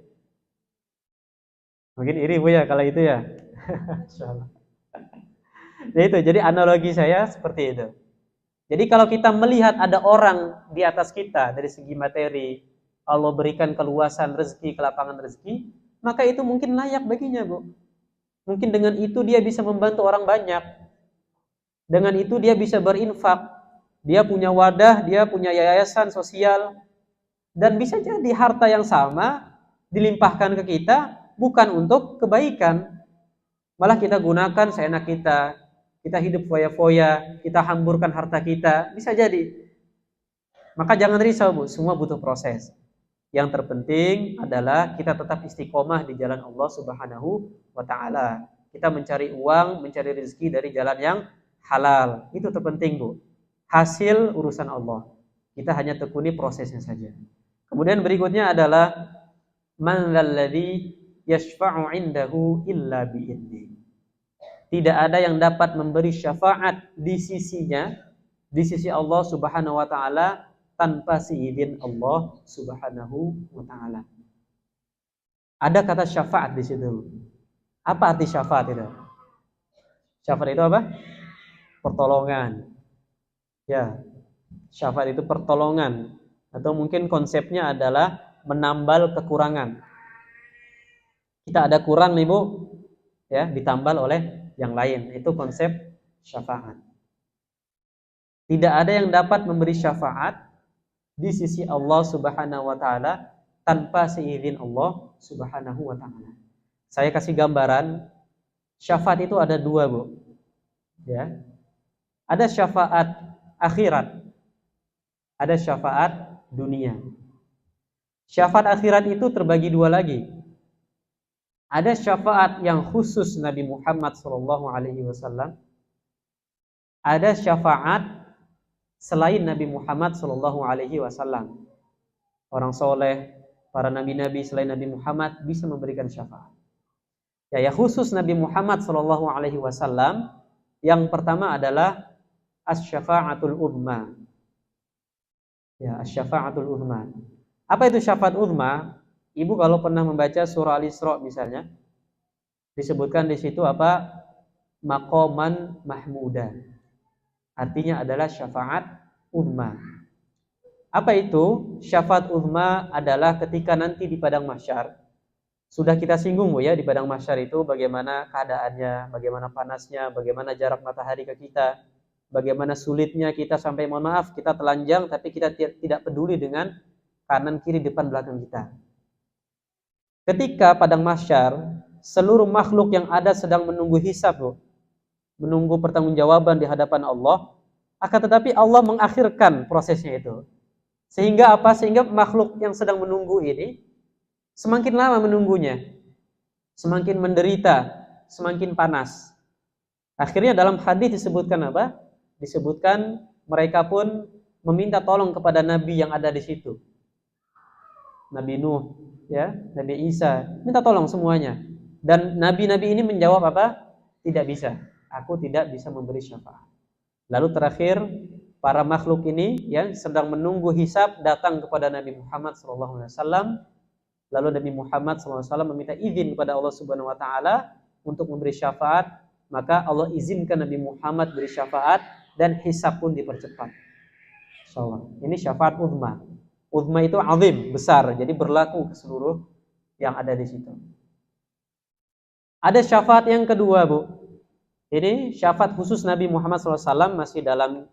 Mungkin iri, Bu, ya, kalau itu, ya. Insyaallah. Jadi analogi saya seperti itu. Jadi kalau kita melihat ada orang di atas kita dari segi materi, Allah berikan keluasan rezeki, kelapangan rezeki, maka itu mungkin layak baginya, Bu. Mungkin dengan itu dia bisa membantu orang banyak. Dengan itu dia bisa berinfak. Dia punya wadah, dia punya yayasan sosial. Dan bisa jadi harta yang sama dilimpahkan ke kita bukan untuk kebaikan. Malah kita gunakan seenak kita. Kita hidup foya-foya, kita hamburkan harta kita. Bisa jadi. Maka jangan risau, Bu, semua butuh proses. Yang terpenting adalah kita tetap istiqomah di jalan Allah Subhanahu wa ta'ala. Kita mencari uang, mencari rezeki dari jalan yang halal. Itu terpenting, Bu. Hasil urusan Allah. Kita hanya tekuni prosesnya saja. Kemudian berikutnya adalah man dzalladzi yashfa'u 'indahu illa bi'idzni. Tidak ada yang dapat memberi syafaat di sisinya, di sisi Allah Subhanahu wa ta'ala, tanpa seizin Allah Subhanahu wa ta'ala. Ada kata syafaat di situ. Apa arti syafaat itu? Syafaat itu apa? Pertolongan. Ya, syafaat itu pertolongan. Atau mungkin konsepnya adalah menambal kekurangan. Kita ada kurang nih, Bu, ya, ditambal oleh yang lain. Itu konsep syafaat. Tidak ada yang dapat memberi syafaat di sisi Allah Subhanahu wa ta'ala tanpa seizin Allah Subhanahu wa ta'ala. Saya kasih gambaran, syafaat itu ada dua, Bu. Ya. Ada syafaat akhirat, ada syafaat dunia. Syafaat akhirat itu terbagi dua lagi. Ada syafaat yang khusus Nabi Muhammad SAW. Ada syafaat selain Nabi Muhammad SAW. Orang soleh, para nabi-nabi selain Nabi Muhammad bisa memberikan syafaat. Ya, khusus Nabi Muhammad SAW. Yang pertama adalah asy-syafa'atul uzma. Ya, asy-syafa'atul uzma. Apa itu syafaat uzma? Ibu kalau pernah membaca surah Al-Isra misalnya, disebutkan di situ apa? Maqaman mahmuda. Artinya adalah syafaat uzma. Apa itu? Syafaat uzma adalah ketika nanti di padang mahsyar. Sudah kita singgung, Bu, ya, di padang mahsyar itu bagaimana keadaannya, bagaimana panasnya, bagaimana jarak matahari ke kita, bagaimana sulitnya kita sampai, mohon maaf, kita telanjang tapi kita tidak peduli dengan kanan, kiri, depan, belakang kita. Ketika padang mahsyar, seluruh makhluk yang ada sedang menunggu hisab, Bu, menunggu pertanggungjawaban di hadapan Allah. Akan tetapi Allah mengakhirkan prosesnya itu. Sehingga apa? Sehingga makhluk yang sedang menunggu ini semakin lama menunggunya, semakin menderita, semakin panas. Akhirnya dalam hadis disebutkan apa? Disebutkan mereka pun meminta tolong kepada nabi yang ada di situ. Nabi Nuh, ya, Nabi Isa, minta tolong semuanya. Dan nabi-nabi ini menjawab apa? Tidak bisa. Aku tidak bisa memberi syafaat. Lalu terakhir, para makhluk ini yang sedang menunggu hisab datang kepada Nabi Muhammad SAW. Lalu Nabi Muhammad SAW meminta izin kepada Allah Subhanahu Wa Taala untuk memberi syafaat. Maka Allah izinkan Nabi Muhammad beri syafaat dan hisab pun dipercepat. Insyaallah. Ini syafaat uzma. Uzma itu azim, besar, jadi berlaku ke seluruh yang ada di situ. Ada syafaat yang kedua, Bu. Ini syafaat khusus Nabi Muhammad SAW masih dalam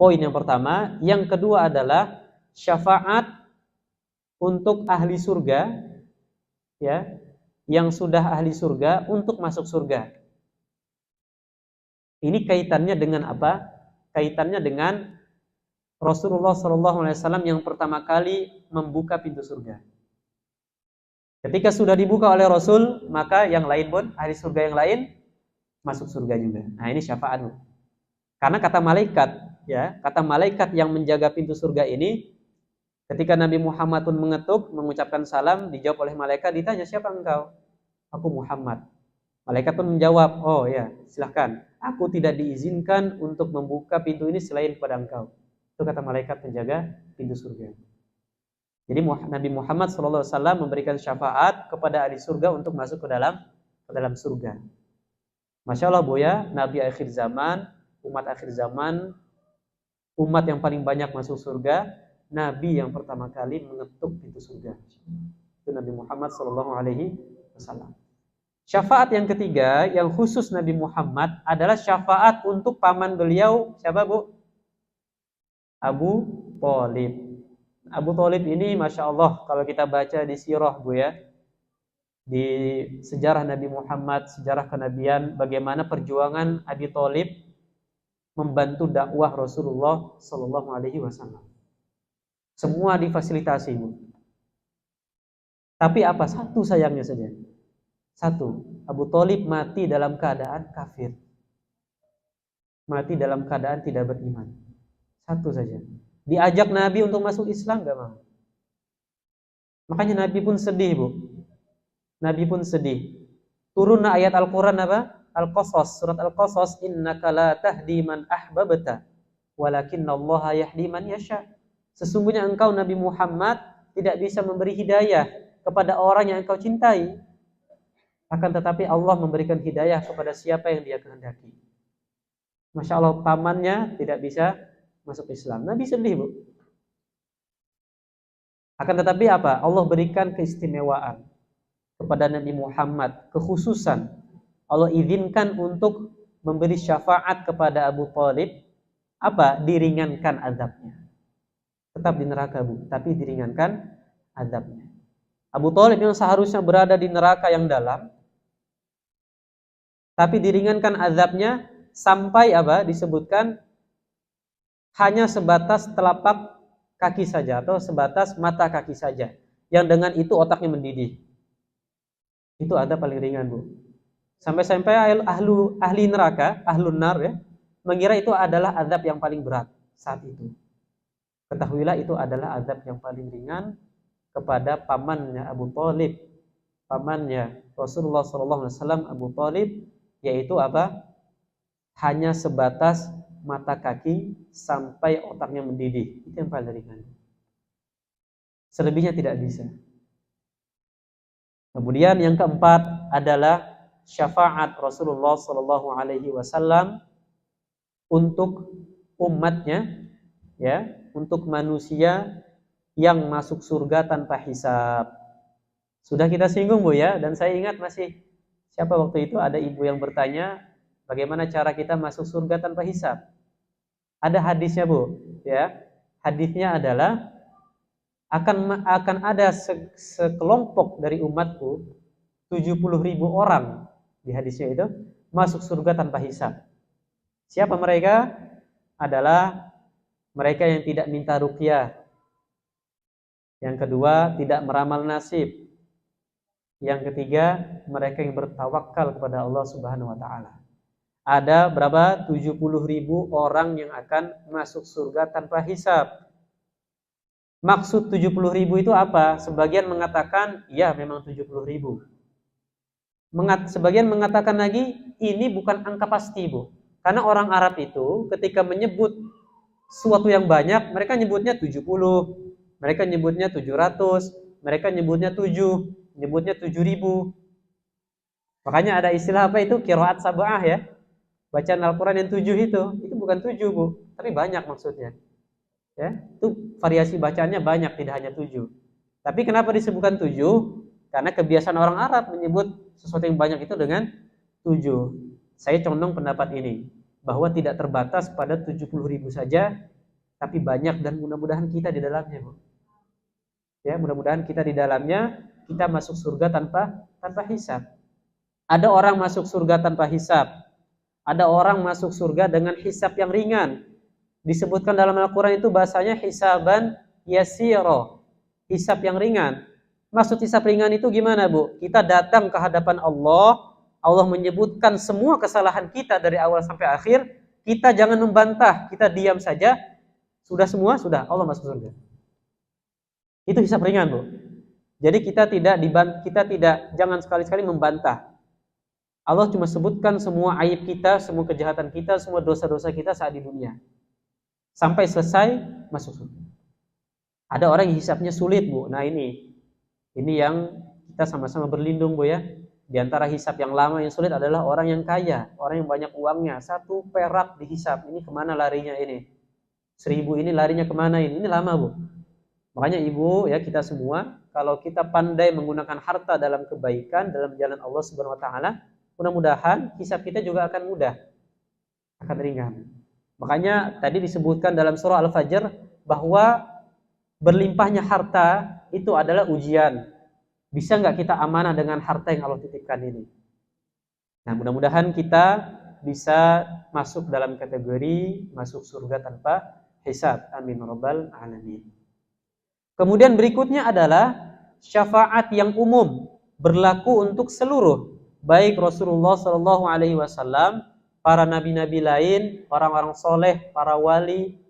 poin yang pertama. Yang kedua adalah syafaat untuk ahli surga, ya, yang sudah ahli surga untuk masuk surga. Ini kaitannya dengan apa? Kaitannya dengan Rasulullah SAW yang pertama kali membuka pintu surga. Ketika sudah dibuka oleh Rasul, maka yang lain pun, ahli surga yang lain masuk surga juga. Nah, ini syafaat. Karena kata malaikat, ya, kata malaikat yang menjaga pintu surga ini, ketika Nabi Muhammad pun mengetuk, mengucapkan salam, dijawab oleh malaikat, ditanya, siapa engkau? Aku Muhammad. Malaikat pun menjawab, oh ya, silahkan. Aku tidak diizinkan untuk membuka pintu ini selain kepada engkau. Itu kata malaikat penjaga pintu surga. Jadi Nabi Muhammad SAW memberikan syafaat kepada ahli surga untuk masuk ke dalam surga. Masya Allah, Bu ya, Nabi akhir zaman, umat akhir zaman, umat yang paling banyak masuk surga, Nabi yang pertama kali mengetuk pintu surga. Itu Nabi Muhammad SAW. Syafaat yang ketiga, yang khusus Nabi Muhammad adalah syafaat untuk paman beliau, siapa, Bu? Abu Thalib. Abu Thalib ini Masya Allah, kalau kita baca di sirah, Bu ya, di sejarah Nabi Muhammad, sejarah kenabian, bagaimana perjuangan Abi Thalib membantu dakwah Rasulullah SAW. Semua difasilitasi, Bu. Tapi apa? Satu sayangnya saja. Satu, Abu Thalib mati dalam keadaan kafir. Mati dalam keadaan tidak beriman. Satu saja. Diajak Nabi untuk masuk Islam, gak mau. Makanya Nabi pun sedih, Bu. Nabi pun sedih. Turun ayat Al-Quran apa? Al-Qasas, surat Al-Qasas, innaka la tahdi man ahbabta, walakinnallaha yahdi man yasha. Sesungguhnya engkau Nabi Muhammad tidak bisa memberi hidayah kepada orang yang engkau cintai. Akan tetapi Allah memberikan hidayah kepada siapa yang Dia kehendaki. Masya Allah, pamannya tidak bisa masuk Islam. Nabi sedih, Bu. Akan tetapi apa? Allah berikan keistimewaan kepada Nabi Muhammad, kekhususan. Allah izinkan untuk memberi syafaat kepada Abu Thalib. Apa? Diringankan azabnya. Tetap di neraka, Bu, tapi diringankan azabnya. Abu Thalib yang seharusnya berada di neraka yang dalam, tapi diringankan azabnya sampai apa? Disebutkan hanya sebatas telapak kaki saja atau sebatas mata kaki saja, yang dengan itu otaknya mendidih. Itu azab paling ringan, Bu. Sampai-sampai ahli neraka, ahlun nar ya, mengira itu adalah azab yang paling berat saat itu. Ketahuilah itu adalah azab yang paling ringan kepada pamannya Abu Thalib, pamannya Rasulullah SAW Abu Thalib, yaitu apa? Hanya sebatas mata kaki sampai otaknya mendidih. Itu yang paling ringan. Selebihnya tidak bisa. Kemudian yang keempat adalah syafaat Rasulullah SAW untuk umatnya, ya, untuk manusia yang masuk surga tanpa hisab. Sudah kita singgung, Bu ya, dan saya ingat masih siapa waktu itu ada ibu yang bertanya bagaimana cara kita masuk surga tanpa hisab. Ada hadisnya, Bu, ya. Hadisnya adalah akan ada sekelompok dari umatku 70.000 orang, di hadisnya itu masuk surga tanpa hisab. Siapa mereka? Adalah mereka yang tidak minta ruqyah. Yang kedua, tidak meramal nasib. Yang ketiga, mereka yang bertawakal kepada Allah Subhanahu wa taala. Ada berapa? 70.000 orang yang akan masuk surga tanpa hisab. Maksud 70.000 itu apa? Sebagian mengatakan, ya memang 70.000. Sebagian mengatakan lagi, ini bukan angka pasti, Bu. Karena orang Arab itu ketika menyebut suatu yang banyak, mereka nyebutnya 70, mereka nyebutnya 700, mereka nyebutnya 7, nyebutnya 7.000. Makanya ada istilah apa itu? Qiraat sab'ah ya. Bacaan Al-Quran yang 7 itu bukan 7, Bu, tapi banyak maksudnya. Ya, itu variasi bacaannya banyak, tidak hanya 7. Tapi kenapa disebutkan 7? Karena kebiasaan orang Arab menyebut sesuatu yang banyak itu dengan 7. Saya condong pendapat ini, bahwa tidak terbatas pada 70.000 saja, tapi banyak, dan mudah-mudahan kita di dalamnya, Bu. Ya, mudah-mudahan kita di dalamnya, kita masuk surga tanpa hisab. Ada orang masuk surga tanpa hisab. Ada orang masuk surga dengan hisab yang ringan. Disebutkan dalam Al-Quran itu bahasanya hisaban yasiro, hisab yang ringan. Maksud hisab ringan itu gimana, Bu? Kita datang ke hadapan Allah, Allah menyebutkan semua kesalahan kita dari awal sampai akhir, kita jangan membantah, kita diam saja, sudah semua, sudah, Allah masuk surga. Itu hisab ringan, Bu. Jadi kita jangan sekali-sekali membantah. Allah cuma sebutkan semua aib kita, semua kejahatan kita, semua dosa-dosa kita saat di dunia. Sampai selesai, masuk surga. Ada orang yang hisabnya sulit, Bu. Nah ini yang kita sama-sama berlindung, Bu ya. Di antara hisab yang lama yang sulit adalah orang yang kaya, orang yang banyak uangnya. 1 perak dihisab, ini kemana larinya ini? 1.000 ini larinya kemana ini? Ini lama, Bu. Makanya Ibu ya, kita semua, kalau kita pandai menggunakan harta dalam kebaikan, dalam jalan Allah Subhanahu Wa Taala, mudah-mudahan hisab kita juga akan mudah, akan ringan. Makanya tadi disebutkan dalam surah Al-Fajr bahwa berlimpahnya harta itu adalah ujian. Bisa nggak kita amanah dengan harta yang Allah titipkan ini? Nah, mudah-mudahan kita bisa masuk dalam kategori masuk surga tanpa hisab. Amin rabbal alamin. Kemudian berikutnya adalah syafaat yang umum, berlaku untuk seluruh, baik Rasulullah SAW, para nabi-nabi lain, orang-orang soleh, para wali,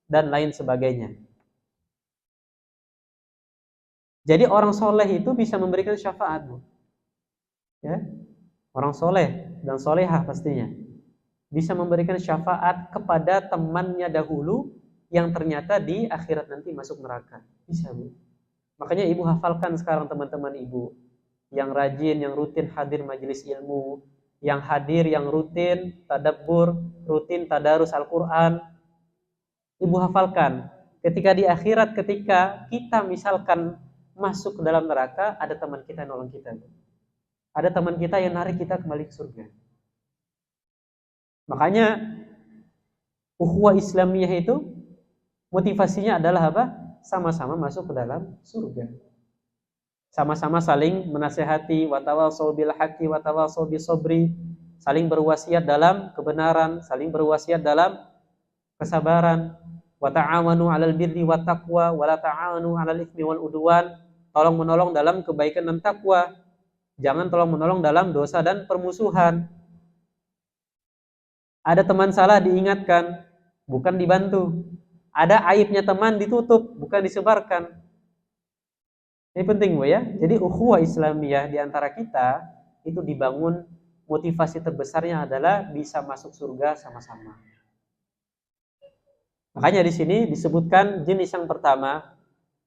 dan lain sebagainya. Jadi orang soleh itu bisa memberikan syafaat, Bu. Ya, orang soleh dan solehah pastinya bisa memberikan syafaat kepada temannya dahulu yang ternyata di akhirat nanti masuk neraka. Bisa, Bu. Makanya Ibu hafalkan sekarang teman-teman Ibu yang rajin, yang rutin hadir majelis ilmu, yang hadir, yang rutin tadabbur, rutin tadarus Al-Quran. Ibu hafalkan, ketika di akhirat, ketika kita misalkan masuk ke dalam neraka, ada teman kita yang nolong kita. Ada teman kita yang narik kita kembali ke surga. Makanya ukhuwah Islamiyah itu motivasinya adalah apa? Sama-sama masuk ke dalam surga. Sama-sama saling menasehati, watawasau bil haqqi watawasau bis sabri, saling berwasiat dalam kebenaran, saling berwasiat dalam kesabaran. Wa ta'awanu 'alal birri wat taqwa wa la ta'awanu 'alal itsmi wal udwan. Tolong menolong dalam kebaikan dan takwa. Jangan tolong menolong dalam dosa dan permusuhan. Ada teman salah diingatkan, bukan dibantu. Ada aibnya teman ditutup, bukan disebarkan. Ini penting, Bu ya. Jadi ukhuwah Islamiyah di antara kita itu dibangun, motivasi terbesarnya adalah bisa masuk surga sama-sama. Makanya di sini disebutkan jenis yang pertama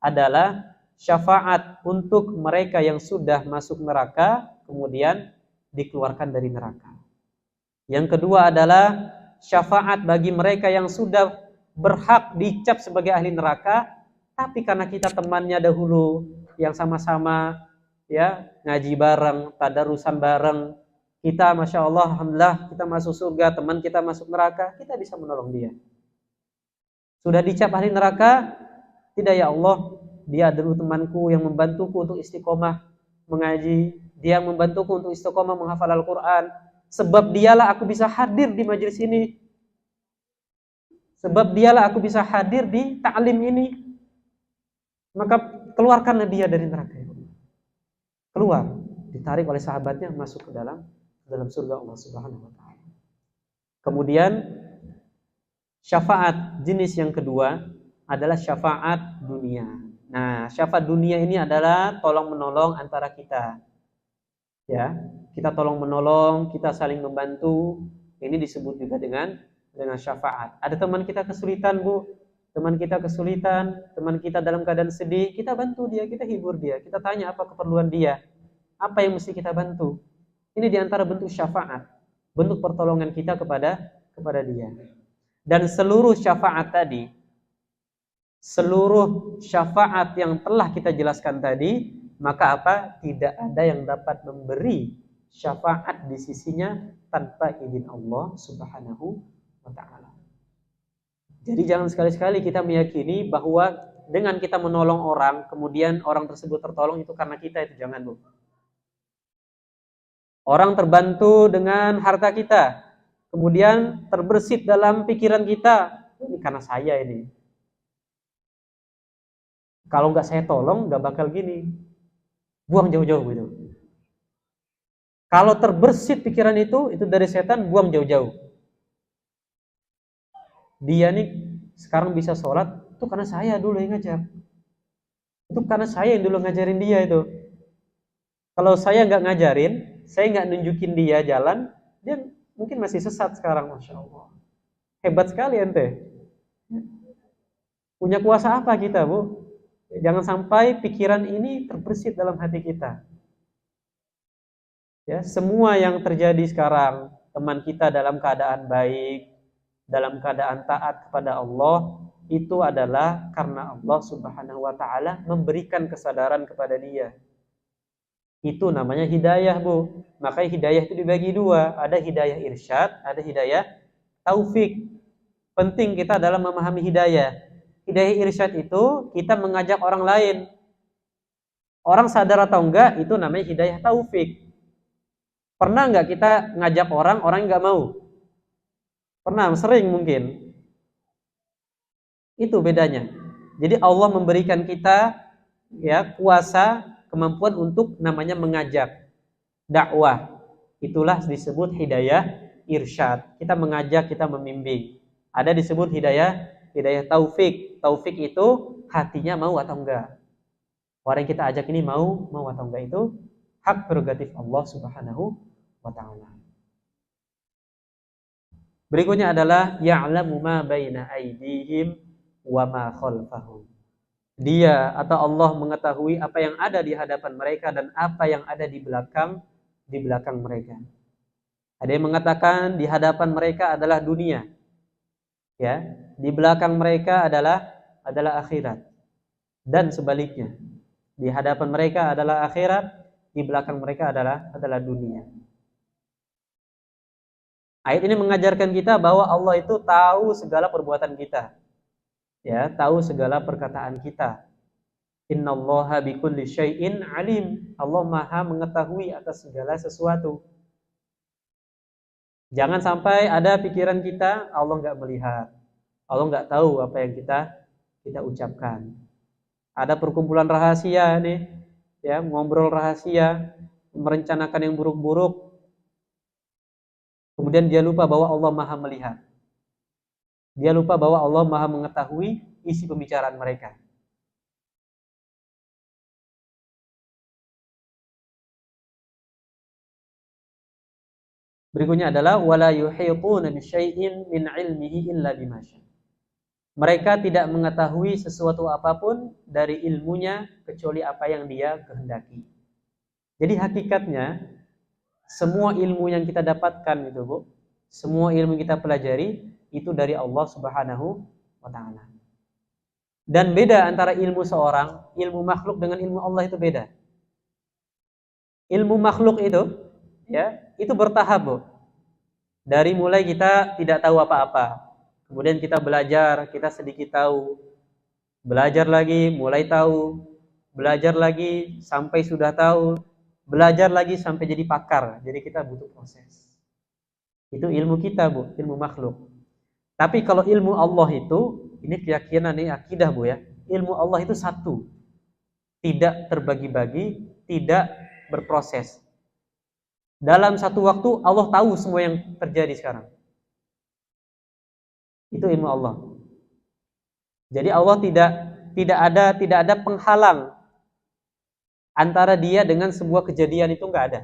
adalah syafaat untuk mereka yang sudah masuk neraka kemudian dikeluarkan dari neraka. Yang kedua adalah syafaat bagi mereka yang sudah berhak dicap sebagai ahli neraka, tapi karena kita temannya dahulu yang sama-sama ya ngaji bareng, tadarusan bareng, kita masya Allah, alhamdulillah kita masuk surga, teman kita masuk neraka, kita bisa menolong dia. Sudah dicap ahli neraka, tidak ya Allah, dia dulu temanku yang membantuku untuk istiqomah mengaji, dia membantuku untuk istiqomah menghafal Al-Quran, sebab dialah aku bisa hadir di majelis ini, sebab dialah aku bisa hadir di ta'lim ini, maka keluarkanlah dia dari neraka. Keluar, ditarik oleh sahabatnya masuk ke dalam surga Allah Subhanahu wa taala. Kemudian syafaat jenis yang kedua adalah syafaat dunia. Nah, syafaat dunia ini adalah tolong menolong antara kita. Ya, kita tolong menolong, kita saling membantu. Ini disebut juga dengan syafaat. Ada teman kita kesulitan, Bu. Teman kita kesulitan, teman kita dalam keadaan sedih, kita bantu dia, kita hibur dia, kita tanya apa keperluan dia, apa yang mesti kita bantu. Ini diantara bentuk syafaat, bentuk pertolongan kita kepada dia. Dan seluruh syafaat tadi, seluruh syafaat yang telah kita jelaskan tadi, maka apa? Tidak ada yang dapat memberi syafaat di sisinya tanpa izin Allah Subhanahu wa ta'ala. Jadi jangan sekali-sekali kita meyakini bahwa dengan kita menolong orang, kemudian orang tersebut tertolong itu karena kita, itu jangan, Bu. Orang terbantu dengan harta kita, kemudian terbersit dalam pikiran kita, ini karena saya ini. Kalau nggak saya tolong, nggak bakal gini. Buang jauh-jauh gitu. Kalau terbersit pikiran itu dari setan, buang jauh-jauh. Dia nih sekarang bisa sholat, itu karena saya dulu yang ngajar. Itu karena saya yang dulu ngajarin dia itu. Kalau saya nggak ngajarin, saya nggak nunjukin dia jalan, dia mungkin masih sesat sekarang, Masya Allah. Hebat sekali ente. Punya kuasa apa kita, Bu? Jangan sampai pikiran ini terbersit dalam hati kita. Ya, semua yang terjadi sekarang, teman kita dalam keadaan baik, dalam keadaan taat kepada Allah, itu adalah karena Allah Subhanahu wa ta'ala memberikan kesadaran kepada dia. Itu namanya hidayah, Bu. Makanya hidayah itu dibagi dua, ada hidayah irsyad, ada hidayah taufik. Penting kita dalam memahami hidayah. Hidayah irsyad itu kita mengajak orang lain. Orang sadar atau enggak, itu namanya hidayah taufik. Pernah enggak kita ngajak orang nggak mau? Pernah, sering mungkin. Itu bedanya. Jadi Allah memberikan kita ya kuasa, kemampuan untuk namanya mengajak, dakwah. Itulah disebut hidayah irsyad. Kita mengajak, kita membimbing. Ada disebut hidayah taufik. Taufik itu hatinya mau atau enggak. Orang yang kita ajak ini mau atau enggak, itu hak prerogatif Allah Subhanahu wa ta'ala. Berikutnya adalah ya'lamu ma baina aydihim wa ma khalfahum. Dia atau Allah mengetahui apa yang ada di hadapan mereka dan apa yang ada di belakang mereka. Ada yang mengatakan di hadapan mereka adalah dunia. Ya, di belakang mereka adalah akhirat. Dan sebaliknya. Di hadapan mereka adalah akhirat, di belakang mereka adalah dunia. Ayat ini mengajarkan kita bahwa Allah itu tahu segala perbuatan kita. Ya, tahu segala perkataan kita. Innallaha bikulli syai'in alim. Allah Maha mengetahui atas segala sesuatu. Jangan sampai ada pikiran kita Allah nggak melihat. Allah nggak tahu apa yang kita ucapkan. Ada perkumpulan rahasia nih, ya, ngobrol rahasia, merencanakan yang buruk-buruk. Kemudian dia lupa bahwa Allah Maha melihat. Dia lupa bahwa Allah Maha mengetahui isi pembicaraan mereka. Berikutnya adalah wala yuhituna bisyai'in min 'ilmihi illa bima syaa. Mereka tidak mengetahui sesuatu apapun dari ilmunya kecuali apa yang dia kehendaki. Jadi hakikatnya semua ilmu yang kita dapatkan itu, Bu, semua ilmu yang kita pelajari itu dari Allah Subhanahu wa ta'ala. Dan beda antara ilmu seorang, ilmu makhluk dengan ilmu Allah itu beda. Ilmu makhluk itu, ya, itu bertahap, Bu. Dari mulai kita tidak tahu apa-apa, kemudian kita belajar, kita sedikit tahu, belajar lagi, mulai tahu, belajar lagi sampai sudah tahu, belajar lagi sampai jadi pakar. Jadi kita butuh proses. Itu ilmu kita, Bu, ilmu makhluk. Tapi kalau ilmu Allah itu, ini keyakinan, ini akidah, Bu, ya. Ilmu Allah itu satu. Tidak terbagi-bagi, tidak berproses. Dalam satu waktu Allah tahu semua yang terjadi sekarang. Itu ilmu Allah. Jadi Allah tidak ada penghalang antara dia dengan sebuah kejadian, itu enggak ada.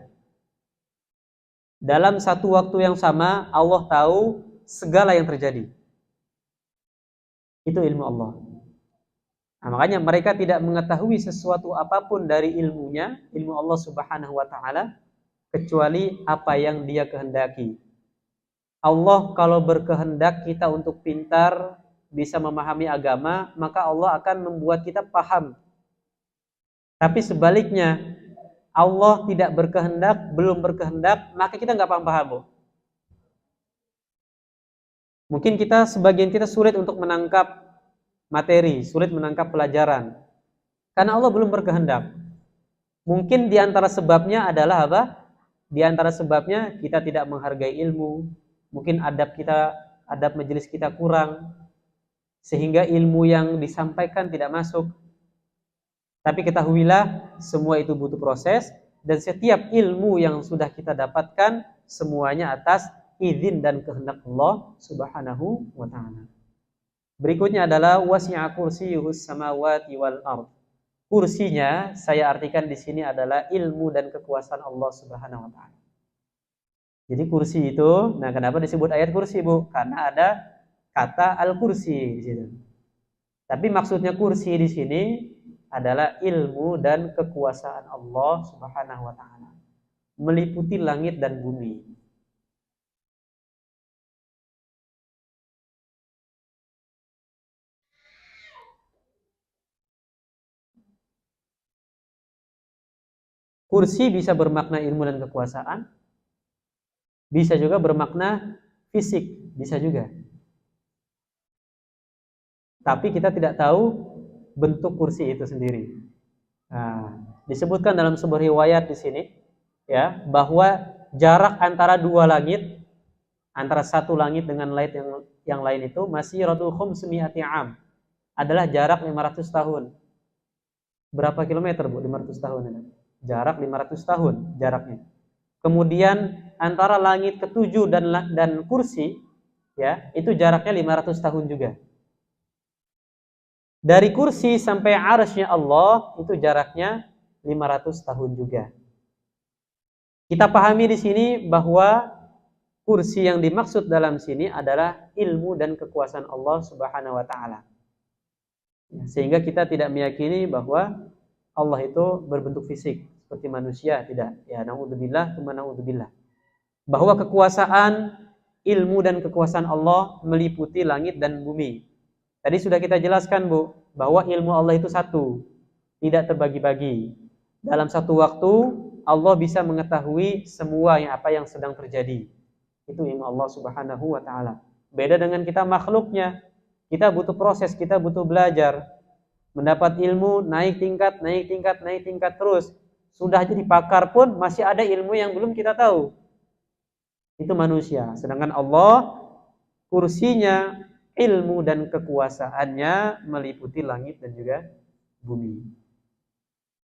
Dalam satu waktu yang sama Allah tahu segala yang terjadi. Itu ilmu Allah. Nah, makanya mereka tidak mengetahui sesuatu apapun dari ilmunya, ilmu Allah Subhanahu wa taala, kecuali apa yang Dia kehendaki. Allah kalau berkehendak kita untuk pintar, bisa memahami agama, maka Allah akan membuat kita paham. Tapi sebaliknya, Allah tidak berkehendak, belum berkehendak, maka kita nggak paham-paham, Bu. Mungkin sebagian kita sulit untuk menangkap materi, sulit menangkap pelajaran. Karena Allah belum berkehendak. Mungkin di antara sebabnya adalah apa? Di antara sebabnya kita tidak menghargai ilmu. Mungkin adab majelis kita kurang, sehingga ilmu yang disampaikan tidak masuk. Tapi ketahuilah, semua itu butuh proses, dan setiap ilmu yang sudah kita dapatkan, semuanya atas izin dan kehendak Allah Subhanahu wa ta'ala. Berikutnya adalah wasi'a kursiyyuhus samawati wal ardh. Kursinya saya artikan di sini adalah ilmu dan kekuasaan Allah Subhanahu wa ta'ala. Jadi kursi itu, nah kenapa disebut ayat kursi, Bu? Karena ada kata al-kursi di situ. Tapi maksudnya kursi di sini adalah ilmu dan kekuasaan Allah Subhanahu wa ta'ala, meliputi langit dan bumi. Kursi bisa bermakna ilmu dan kekuasaan, bisa juga bermakna fisik, bisa juga. Tapi kita tidak tahu bentuk kursi itu sendiri. Nah, disebutkan dalam sebuah riwayat di sini, ya, bahwa jarak antara dua langit, antara satu langit dengan langit yang lain itu masih radul khumsmi'ati am, adalah jarak 500 tahun. Berapa kilometer, Bu? 500 tahun ini. Jarak 500 tahun jaraknya. Kemudian antara langit ketujuh dan kursi, ya, itu jaraknya 500 tahun juga. Dari kursi sampai arsy-Nya Allah itu jaraknya 500 tahun juga. Kita pahami di sini bahwa kursi yang dimaksud dalam sini adalah ilmu dan kekuasaan Allah Subhanahu wa ta'ala. Sehingga kita tidak meyakini bahwa Allah itu berbentuk fisik seperti manusia, tidak. Ya, naudzubillah, tsumma naudzubillah. Bahwa kekuasaan, ilmu dan kekuasaan Allah meliputi langit dan bumi. Tadi sudah kita jelaskan, Bu, bahwa ilmu Allah itu satu, tidak terbagi-bagi. Dalam satu waktu Allah bisa mengetahui semua apa yang sedang terjadi. Itu ilmu Allah Subhanahu wa ta'ala. Beda dengan kita makhluknya. Kita butuh proses, kita butuh belajar. Mendapat ilmu, naik tingkat terus. Sudah jadi pakar pun masih ada ilmu yang belum kita tahu. Itu manusia. Sedangkan Allah, kursinya, ilmu dan kekuasaannya meliputi langit dan juga bumi.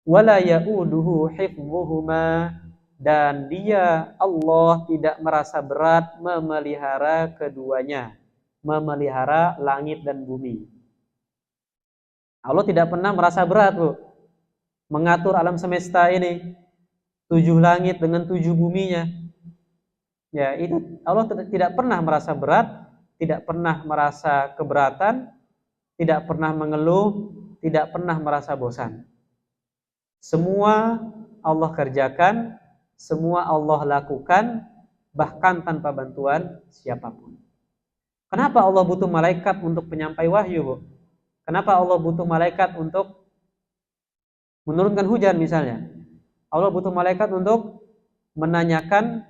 Wala ya'uduhu hifdhuhuma, dan dia Allah tidak merasa berat memelihara keduanya, memelihara langit dan bumi. Allah tidak pernah merasa berat, Bu, mengatur alam semesta ini, 7 langit dengan 7 buminya. Ya, itu Allah tidak pernah merasa berat, tidak pernah merasa keberatan, tidak pernah mengeluh, tidak pernah merasa bosan. Semua Allah kerjakan, semua Allah lakukan, bahkan tanpa bantuan siapapun. Kenapa Allah butuh malaikat untuk penyampai wahyu, Bu? Kenapa Allah butuh malaikat untuk menurunkan hujan misalnya? Allah butuh malaikat untuk menanyakan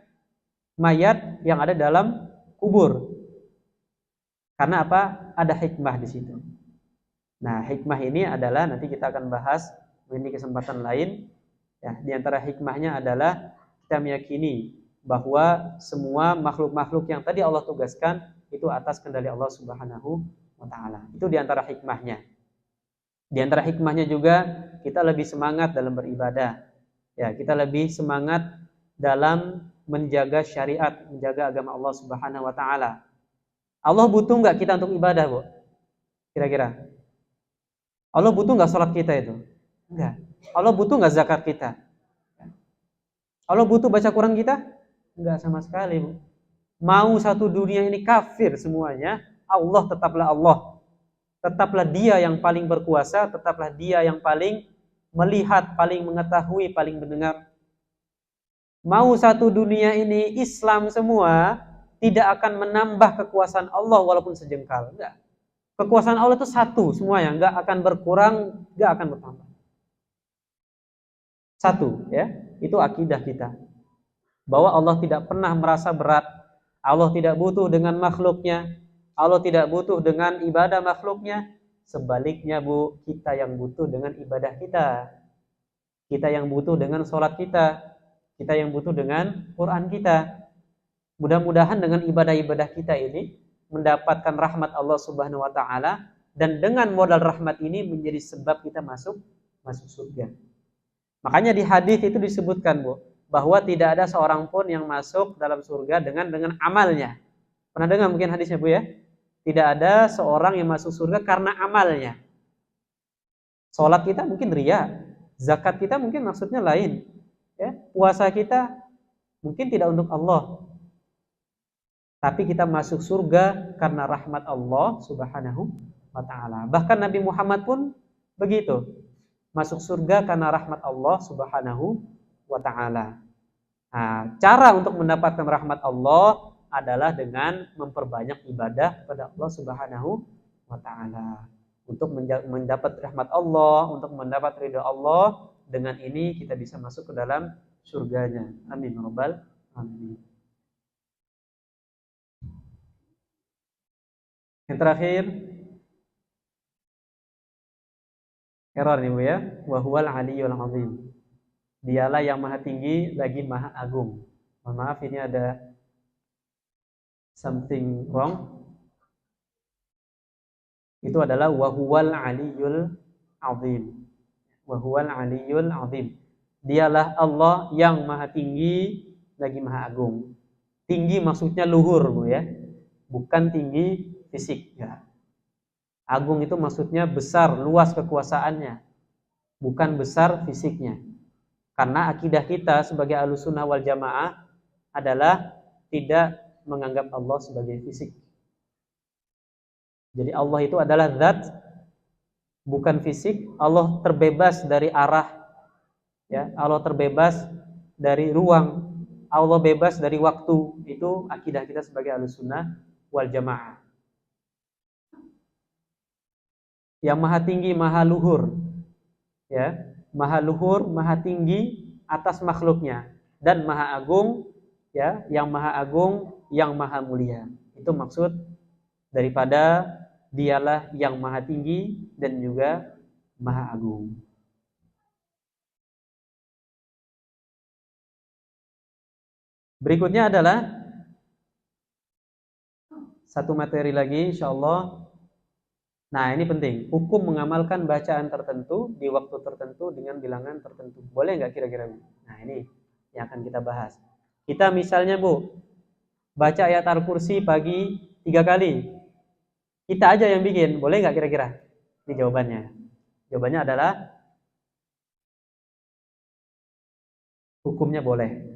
mayat yang ada dalam kubur. Karena apa? Ada hikmah di situ. Nah, hikmah ini adalah nanti kita akan bahas di kesempatan lain. Ya, di antara hikmahnya adalah kita meyakini bahwa semua makhluk-makhluk yang tadi Allah tugaskan itu atas kendali Allah Subhanahu wa ta'ala. Itu di antara hikmahnya. Di antara hikmahnya juga kita lebih semangat dalam beribadah. Ya, kita lebih semangat dalam menjaga syariat, menjaga agama Allah Subhanahu wa ta'ala. Allah butuh enggak kita untuk ibadah, Bu? Kira-kira. Allah butuh nggak sholat kita itu? Enggak. Allah butuh nggak zakat kita? Allah butuh baca Quran kita? Enggak sama sekali, Bu. Mau satu dunia ini kafir semuanya, Allah tetaplah Allah. Tetaplah Dia yang paling berkuasa, tetaplah Dia yang paling melihat, paling mengetahui, paling mendengar. Mau satu dunia ini Islam semua, tidak akan menambah kekuasaan Allah walaupun sejengkal. Enggak. Kekuasaan Allah itu satu semuanya, enggak akan berkurang, enggak akan bertambah. Satu, ya. Itu akidah kita. Bahwa Allah tidak pernah merasa berat. Allah tidak butuh dengan makhluknya. Allah tidak butuh dengan ibadah makhluknya. Sebaliknya, Bu, kita yang butuh dengan ibadah kita. Kita yang butuh dengan sholat kita. Kita yang butuh dengan Quran kita. Mudah-mudahan dengan ibadah-ibadah kita ini mendapatkan rahmat Allah Subhanahu wa taala, dan dengan modal rahmat ini menjadi sebab kita masuk surga. Makanya di hadis itu disebutkan, Bu, bahwa tidak ada seorang pun yang masuk dalam surga dengan amalnya. Pernah dengar mungkin hadisnya, Bu, ya? Tidak ada seorang yang masuk surga karena amalnya. Salat kita mungkin riya, zakat kita mungkin maksudnya lain, ya. Puasa kita mungkin tidak untuk Allah. Tapi kita masuk surga karena rahmat Allah Subhanahu wa taala. Bahkan Nabi Muhammad pun begitu. Masuk surga karena rahmat Allah Subhanahu wa taala. Nah, cara untuk mendapatkan rahmat Allah adalah dengan memperbanyak ibadah kepada Allah Subhanahu wa taala. Untuk mendapat rahmat Allah, untuk mendapat ridha Allah, dengan ini kita bisa masuk ke dalam surganya. Amin ya rabbal alamin. Yang terakhir, error nih, Bu, ya. Wa huwal aliyyul azim. Dialah yang maha tinggi lagi maha agung. Mohon maaf, ini ada something wrong. Itu adalah wa huwal aliyyul azim. Wa huwal aliyyul azim. Dialah Allah yang maha tinggi lagi maha agung. Tinggi maksudnya luhur, Bu, ya. Bukan tinggi fisik, ya. Agung itu maksudnya besar, luas kekuasaannya, bukan besar fisiknya. Karena akidah kita sebagai Ahlussunnah wal Jamaah adalah tidak menganggap Allah sebagai fisik. Jadi Allah itu adalah zat, bukan fisik. Allah terbebas dari arah, ya. Allah terbebas dari ruang, Allah bebas dari waktu. Itu akidah kita sebagai Ahlussunnah wal Jamaah. Yang maha tinggi, maha luhur, ya, maha luhur, maha tinggi atas makhluknya, dan maha agung, ya, yang maha agung, yang maha mulia. Itu maksud daripada dialah yang maha tinggi dan juga maha agung. Berikutnya adalah satu materi lagi, insyaallah. Nah, ini penting. Hukum mengamalkan bacaan tertentu di waktu tertentu dengan bilangan tertentu. Boleh nggak kira-kira? Nah, ini yang akan kita bahas. Kita misalnya, Bu, baca ayat Al-Kursi pagi 3 kali. Kita aja yang bikin. Boleh nggak kira-kira? Ini jawabannya. Jawabannya adalah hukumnya boleh.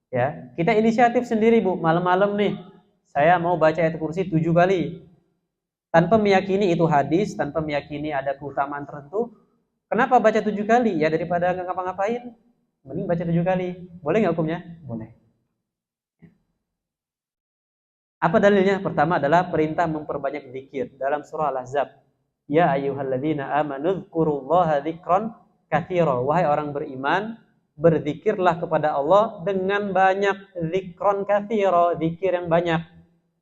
Ya, kita inisiatif sendiri, Bu. Malam-malam nih, saya mau baca ayat Kursi 7 kali. Tanpa meyakini itu hadis, tanpa meyakini ada keutamaan tertentu. Kenapa baca 7 kali? Ya daripada nggak ngapa-ngapain, mending baca 7 kali. Boleh nggak hukumnya? Boleh. Apa dalilnya? Pertama adalah perintah memperbanyak zikir dalam surah Al-Ahzab. Ya ayyuhalladzina amanu dzkurullaha dzikran katsira. Wahai orang beriman, berzikirlah kepada Allah dengan banyak, dzikran katsira, zikir yang banyak.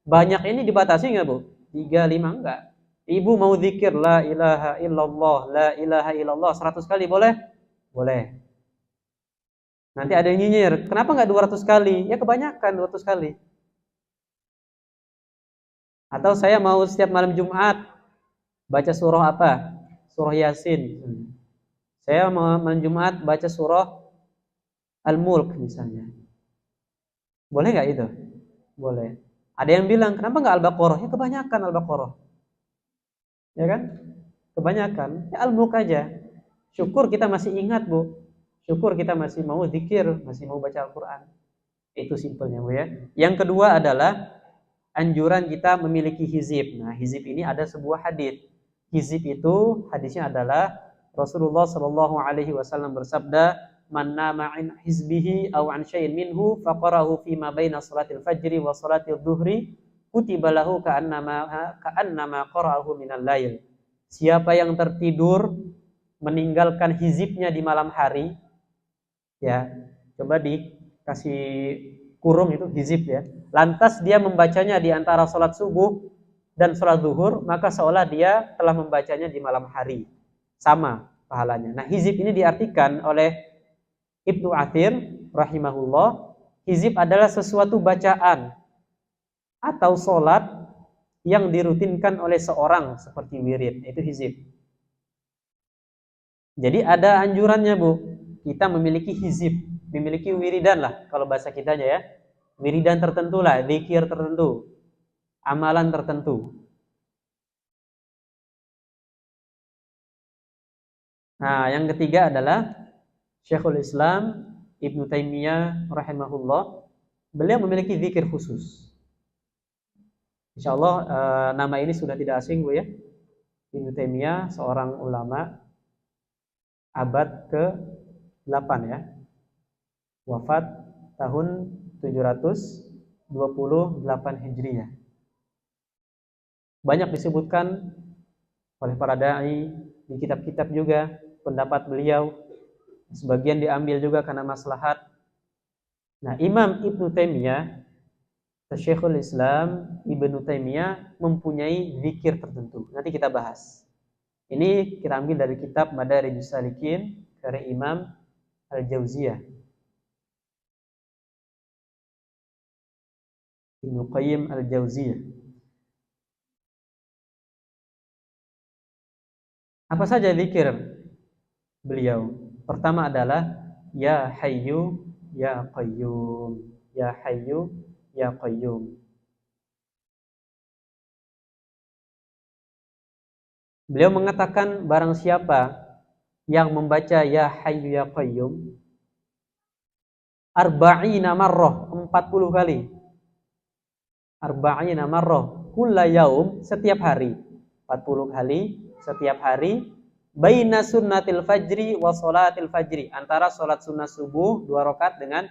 Banyak ini dibatasi nggak, Bu? 3, 5 enggak. Ibu mau zikir la ilaha illallah, la ilaha illallah 100 kali boleh? Boleh. Nanti ada yang nyinyir, kenapa enggak 200 kali? Ya kebanyakan 200 kali. Atau saya mau setiap malam Jumat baca surah apa? Surah Yasin. Saya mau malam Jumat baca surah Al-Mulk misalnya. Boleh enggak itu? Boleh. Ada yang bilang, kenapa enggak Al-Baqarah? Ya kebanyakan Al-Baqarah. Ya kan? Kebanyakan ya al-mulk aja. Syukur kita masih ingat, Bu. Syukur kita masih mau zikir, masih mau baca Al-Qur'an. Itu simpelnya, Bu ya. Yang kedua adalah anjuran kita memiliki hizib. Nah, hizib ini ada sebuah hadis. Hizib itu hadisnya adalah Rasulullah Shallallahu alaihi wasallam bersabda, "Man nama an hizbihi aw an syai'in minhu faqarahu fi ma baina salatil fajri wa salatil dhuhri kutiba lahu ka'annama qara'ahu minal lail." Siapa yang tertidur meninggalkan hizibnya di malam hari, ya, coba dikasih kurung itu hizib ya. Lantas dia membacanya di antara sholat subuh dan sholat zuhur, maka seolah dia telah membacanya di malam hari. Sama pahalanya. Nah, hizib ini diartikan oleh Ibnu Athir rahimahullah, hizib adalah sesuatu bacaan atau sholat yang dirutinkan oleh seorang seperti wirid, itu hizib. Jadi ada anjurannya, Bu. Kita memiliki hizib, memiliki wiridan lah kalau bahasa kitanya ya. Wiridan tertentu lah, zikir tertentu, amalan tertentu. Nah, yang ketiga adalah Syekhul Islam Ibnu Taimiyah rahimahullah. Beliau memiliki zikir khusus. Insyaallah nama ini sudah tidak asing, Bu ya. Ibnu Taimiyah seorang ulama abad ke-8 ya. Wafat tahun 728 Hijriah. Banyak disebutkan oleh para dai di kitab-kitab juga pendapat beliau. Sebagian diambil juga karena maslahat. Nah, Imam Ibnu Taimiyah, Syekhul Islam Ibnu Taimiyah mempunyai zikir tertentu. Nanti kita bahas. Ini kita ambil dari kitab Madarijus Salikin karya Imam Al-Jauziyah. Ibnu Qayyim Al-Jauziyah. Apa saja zikir beliau? Pertama adalah Ya Hayyu Ya Qayyum. Ya Hayyu Ya Qayyum. Beliau mengatakan barang siapa yang membaca Ya Hayyu Ya Qayyum arba'ina marrah, 40 kali. Arba'ina marrah kulla yaum, setiap hari. 40 kali setiap hari. Baina sunnatil fajri wa sholatil fajri, antara sholat sunnah subuh 2 rakaat dengan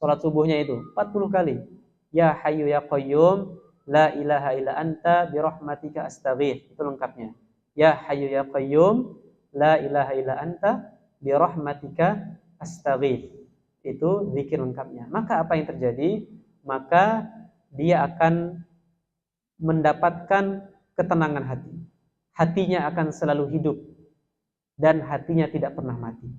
sholat subuhnya itu 40 kali. Ya Hayyu Ya Qayyum la ilaha illa anta birahmatika astaghits, itu lengkapnya. Ya Hayyu Ya Qayyum la ilaha illa anta birahmatika astaghits, itu zikir lengkapnya. Maka apa yang terjadi? Maka dia akan mendapatkan ketenangan hati. Hatinya akan selalu hidup dan hatinya tidak pernah mati.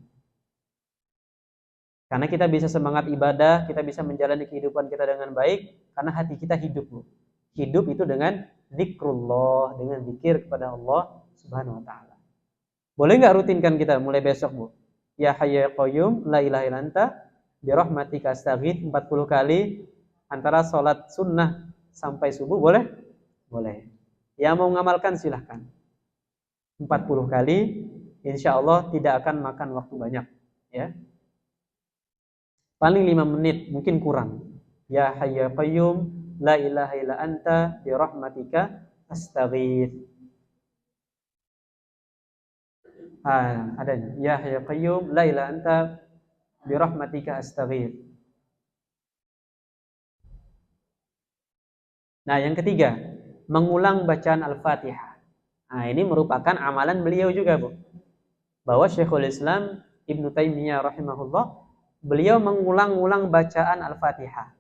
Karena kita bisa semangat ibadah, kita bisa menjalani kehidupan kita dengan baik karena hati kita hidup, Bu. Hidup itu dengan zikrullah, dengan zikir kepada Allah Subhanahu wa taala. Boleh enggak rutinkan kita mulai besok, Bu? Ya Hayyu Ya Qayyum la ilaha illa anta birahmatika astaghits 40 kali antara sholat sunnah sampai subuh, boleh? Boleh. Yang mau mengamalkan silahkan. 40 kali, insya Allah tidak akan makan waktu banyak, ya. Paling 5 menit, mungkin kurang. Ya Hayyu Ya Qayyum la ilaha illa anta birahmatika astaghits. Adanya. Ya Hayyu Ya Qayyum la ilaha anta birahmatika astaghits. Nah, yang ketiga, mengulang bacaan Al-Fatihah. Nah, ini merupakan amalan beliau juga, Bu. Bahwa Syekhul Islam Ibnu Taimiyah rahimahullah, beliau mengulang-ulang bacaan Al-Fatihah.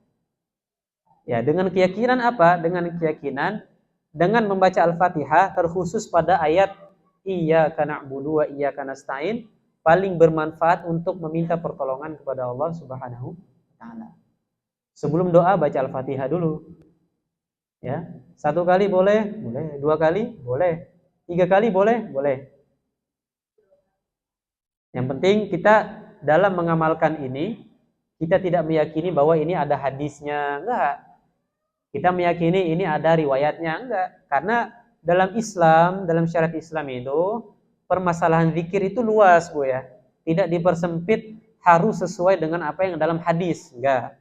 Ya, dengan keyakinan apa? Dengan keyakinan dengan membaca Al-Fatihah terkhusus pada ayat Iyyaka na'budu wa iyyaka nasta'in paling bermanfaat untuk meminta pertolongan kepada Allah Subhanahu wa taala. Sebelum doa baca Al-Fatihah dulu. Ya, 1 kali boleh, 2 kali boleh, 3 kali boleh. Yang penting kita dalam mengamalkan ini, kita tidak meyakini bahwa ini ada hadisnya, enggak. Kita meyakini ini ada riwayatnya, enggak. Karena dalam Islam, dalam syariat Islam itu permasalahan zikir itu luas, Bu ya. Tidak dipersempit harus sesuai dengan apa yang dalam hadis, enggak.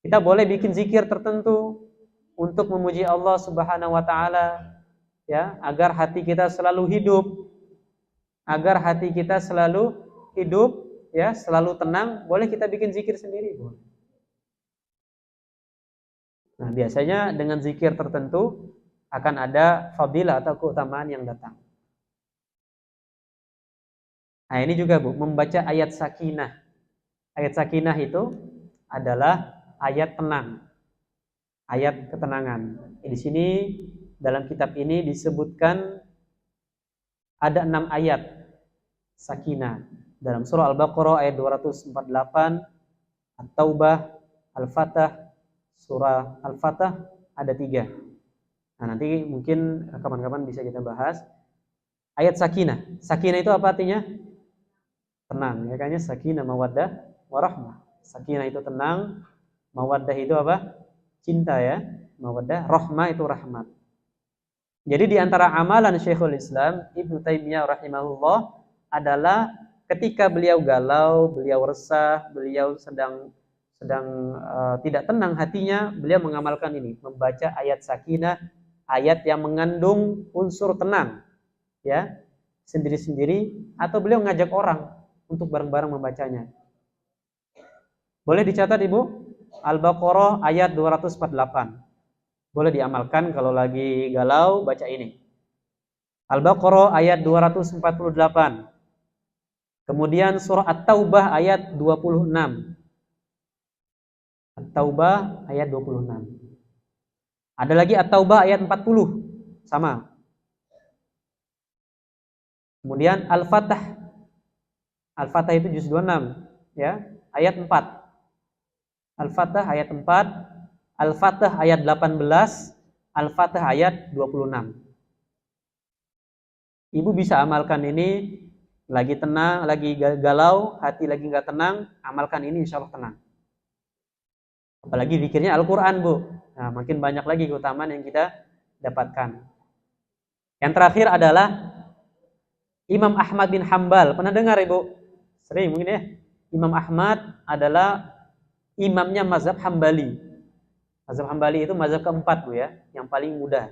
Kita boleh bikin zikir tertentu untuk memuji Allah Subhanahu wa taala, ya, agar hati kita selalu hidup. Agar hati kita selalu hidup, ya, selalu tenang, boleh kita bikin zikir sendiri, Bu. Nah, biasanya dengan zikir tertentu akan ada fadilah atau keutamaan yang datang. Nah, ini juga, Bu, membaca ayat sakinah. Ayat sakinah itu adalah ayat tenang. Ayat ketenangan. Di sini dalam kitab ini disebutkan ada 6 ayat sakinah. Dalam surah Al-Baqarah ayat 248, At-Taubah, Al-Fatah, surah Al-Fatah ada 3. Nah, nanti mungkin kapan-kapan bisa kita bahas. Ayat sakinah. Sakinah itu apa artinya? Tenang. Ya, kayaknya sakinah, mawaddah, warahmah. Sakinah itu tenang, mawaddah itu apa? Cinta, ya. Mawaddah, rahmah itu rahmat. Jadi di antara amalan Syekhul Islam Ibnu Taimiyah rahimahullah adalah ketika beliau galau, beliau resah, beliau sedang tidak tenang hatinya, beliau mengamalkan ini, membaca ayat sakinah, ayat yang mengandung unsur tenang, ya, sendiri-sendiri, atau beliau ngajak orang untuk bareng-bareng membacanya. Boleh dicatat, Ibu, Al-Baqarah ayat 248. Boleh diamalkan kalau lagi galau, baca ini. Al-Baqarah ayat 248. Kemudian surah At-Taubah ayat 26. At-Taubah ayat 26. Ada lagi At-Taubah ayat 40. Sama. Kemudian Al-Fatah. Al-Fatah itu juz 26, ya, ayat 4. Al-Fatah ayat 4, Al-Fatah ayat 18, Al-Fatah ayat 26. Ibu bisa amalkan ini, lagi tenang, lagi galau, hati lagi nggak tenang, amalkan ini insya Allah tenang. Apalagi zikirnya Al-Quran, Bu. Nah, makin banyak lagi keutamaan yang kita dapatkan. Yang terakhir adalah Imam Ahmad bin Hambal. Pernah dengar, Ibu? Sering mungkin ya. Imam Ahmad adalah imamnya mazhab Hambali. Mazhab Hambali itu mazhab keempat, Bu ya, yang paling mudah.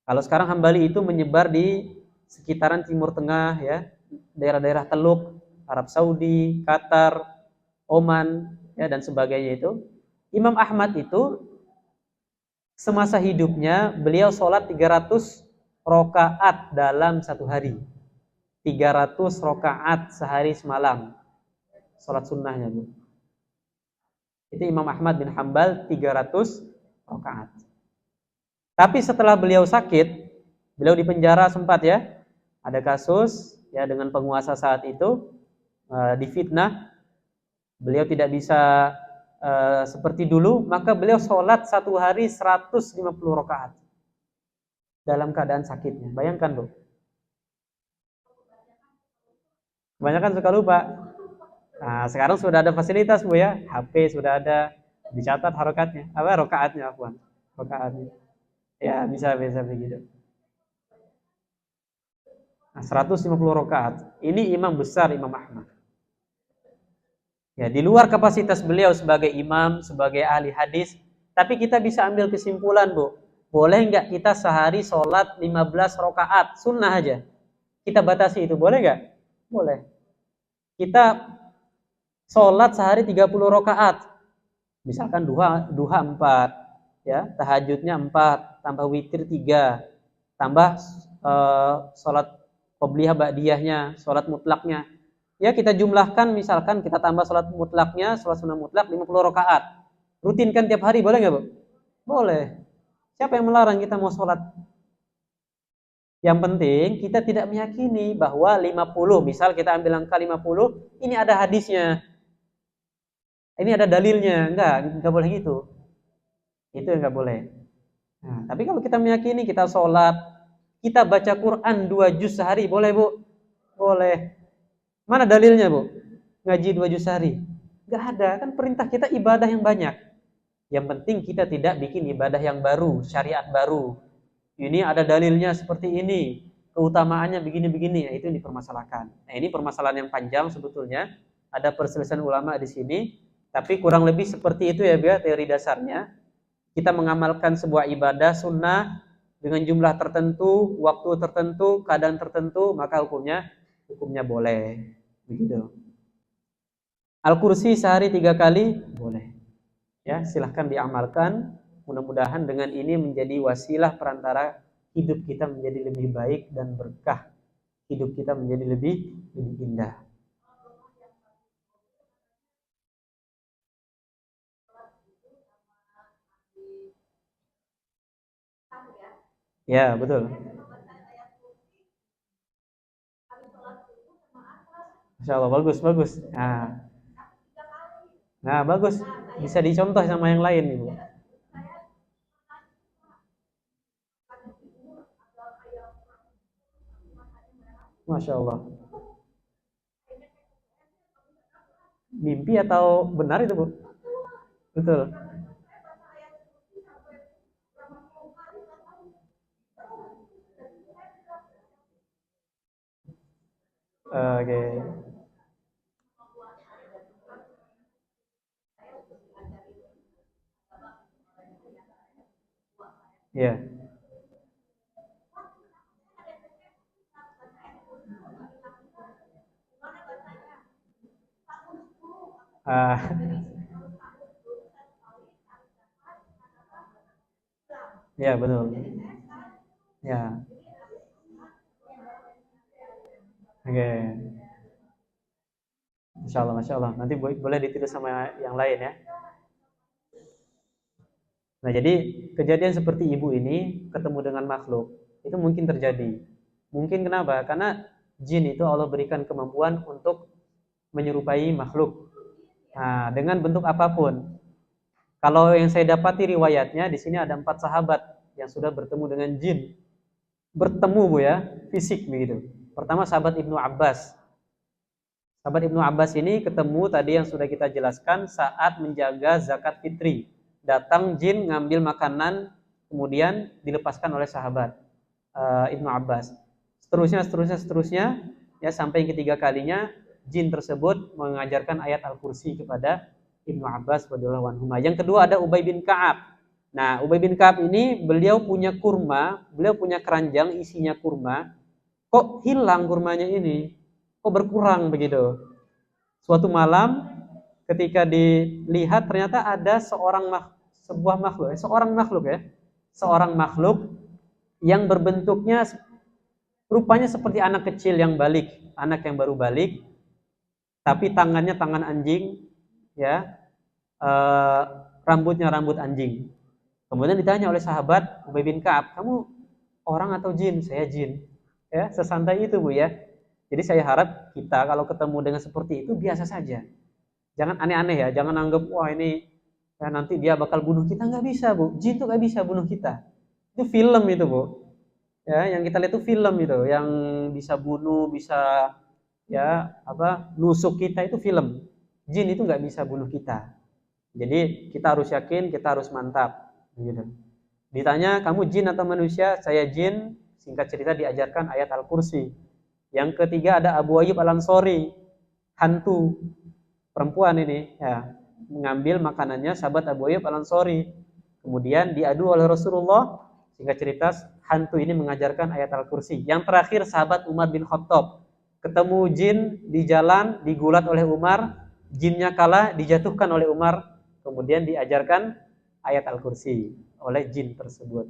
Kalau sekarang Hambali itu menyebar di sekitaran Timur Tengah, ya, daerah-daerah Teluk, Arab Saudi, Qatar, Oman, ya, dan sebagainya itu. Imam Ahmad itu semasa hidupnya beliau sholat 300 rakaat dalam satu hari. 300 rakaat sehari semalam. Sholat sunnahnya, Bu. Itu Imam Ahmad bin Hambal 300 rakaat. Tapi setelah beliau sakit, beliau di penjara sempat, ya. Ada kasus, ya, dengan penguasa saat itu difitnah. Beliau tidak bisa seperti dulu, maka beliau sholat satu hari 150 rakaat dalam keadaan sakitnya. Bayangkan, Bu. Kebanyakan suka lupa. Nah, sekarang sudah ada fasilitas, Bu ya. HP sudah ada, dicatat harokatnya. Apa rakaatnya, afwan. Rakaatnya. Ya, bisa begitu. Nah, 150 rakaat. Ini imam besar Imam Ahmad. Ya, di luar kapasitas beliau sebagai imam, sebagai ahli hadis, tapi kita bisa ambil kesimpulan, Bu. Boleh enggak kita sehari sholat 15 rakaat, sunnah aja. Kita batasi itu, boleh enggak? Boleh. Kita sholat sehari 30 rakaat. Misalkan duha 4, ya, tahajudnya 4, tambah witir 3, tambah sholat qobliyah ba'diyahnya, sholat mutlaknya. Ya, kita jumlahkan, misalkan kita tambah sholat mutlaknya, sholat sunnah mutlak 50 rakaat. Rutinkan tiap hari, boleh nggak, Bu? Boleh. Siapa yang melarang kita mau sholat? Yang penting kita tidak meyakini bahwa 50, misal kita ambil angka 50, ini ada hadisnya. Ini ada dalilnya. Enggak boleh gitu. Itu yang enggak boleh. Nah, tapi kalau kita meyakini, kita sholat, kita baca Quran 2 juz sehari, boleh, Bu? Boleh. Mana dalilnya, Bu? Ngaji 2 juz sehari? Enggak ada. Kan perintah kita ibadah yang banyak. Yang penting kita tidak bikin ibadah yang baru, syariat baru. Ini ada dalilnya seperti ini, keutamaannya begini-begini, ya, itu yang dipermasalahkan. Nah, ini permasalahan yang panjang sebetulnya. Ada perselisihan ulama di sini, tapi kurang lebih seperti itu ya, biar teori dasarnya. Kita mengamalkan sebuah ibadah sunnah dengan jumlah tertentu, waktu tertentu, keadaan tertentu, maka hukumnya boleh. Begitu. Al-Kursi sehari 3 kali boleh. Ya, silahkan diamalkan. Mudah-mudahan dengan ini menjadi wasilah perantara hidup kita menjadi lebih baik dan berkah. Hidup kita menjadi lebih indah. Ya, betul. Masya Allah, bagus, bagus. Nah, bagus. Bisa dicontoh sama yang lain, Ibu. Masya Allah. Mimpi atau benar itu, Bu? Betul. Oke. Ya. Ah, ya betul. Ya. Oke. Masya Allah, Masya Allah. Nanti boleh ditiru sama yang lain ya. Nah, jadi kejadian seperti ibu ini ketemu dengan makhluk itu mungkin terjadi. Mungkin kenapa? Karena jin itu Allah berikan kemampuan untuk menyerupai makhluk. Nah, dengan bentuk apapun. Kalau yang saya dapati riwayatnya di sini ada 4 sahabat yang sudah bertemu dengan jin. Bertemu, Bu, ya, fisik begitu. Pertama sahabat Ibnu Abbas. Sahabat Ibnu Abbas ini ketemu tadi yang sudah kita jelaskan saat menjaga zakat fitri. Datang jin ngambil makanan, kemudian dilepaskan oleh sahabat Ibnu Abbas. Seterusnya, ya sampai ketiga kalinya jin tersebut mengajarkan ayat Al-Kursi kepada Ibnu Abbas radhiyallahu anhu. Yang kedua ada Ubay bin Ka'ab. Nah, Ubay bin Ka'ab ini beliau punya kurma, beliau punya keranjang isinya kurma. Kok hilang kurmanya ini? Kok berkurang begitu? Suatu malam ketika dilihat ternyata ada seorang makhluk yang berbentuknya rupanya seperti anak kecil yang balik, anak yang baru balik, tapi tangannya tangan anjing, ya, eh, rambutnya rambut anjing. Kemudian ditanya oleh sahabat Ubay bin Ka'ab, kamu orang atau jin? Saya jin. Ya, sesantai itu, Bu, ya. Jadi saya harap kita kalau ketemu dengan seperti itu biasa saja. Jangan aneh-aneh ya, jangan anggap wah ini ya, nanti dia bakal bunuh kita. Nggak bisa, Bu. Jin itu nggak bisa bunuh kita. Itu film itu, Bu. Ya, yang kita lihat itu film itu, yang bisa bunuh, bisa ya apa nusuk kita itu film. Jin itu nggak bisa bunuh kita. Jadi kita harus yakin, kita harus mantap. Gitu. Ditanya, kamu jin atau manusia? Saya jin. Singkat cerita diajarkan ayat Al-Kursi. Yang ketiga ada Abu Ayyub Al-Ansori, hantu perempuan ini, ya, mengambil makanannya sahabat Abu Ayyub Al-Ansori. Kemudian diadu oleh Rasulullah. Singkat cerita hantu ini mengajarkan ayat Al-Kursi. Yang terakhir sahabat Umar bin Khattab. Ketemu jin di jalan, digulat oleh Umar, jinnya kalah, dijatuhkan oleh Umar, kemudian diajarkan ayat Al-Kursi oleh jin tersebut.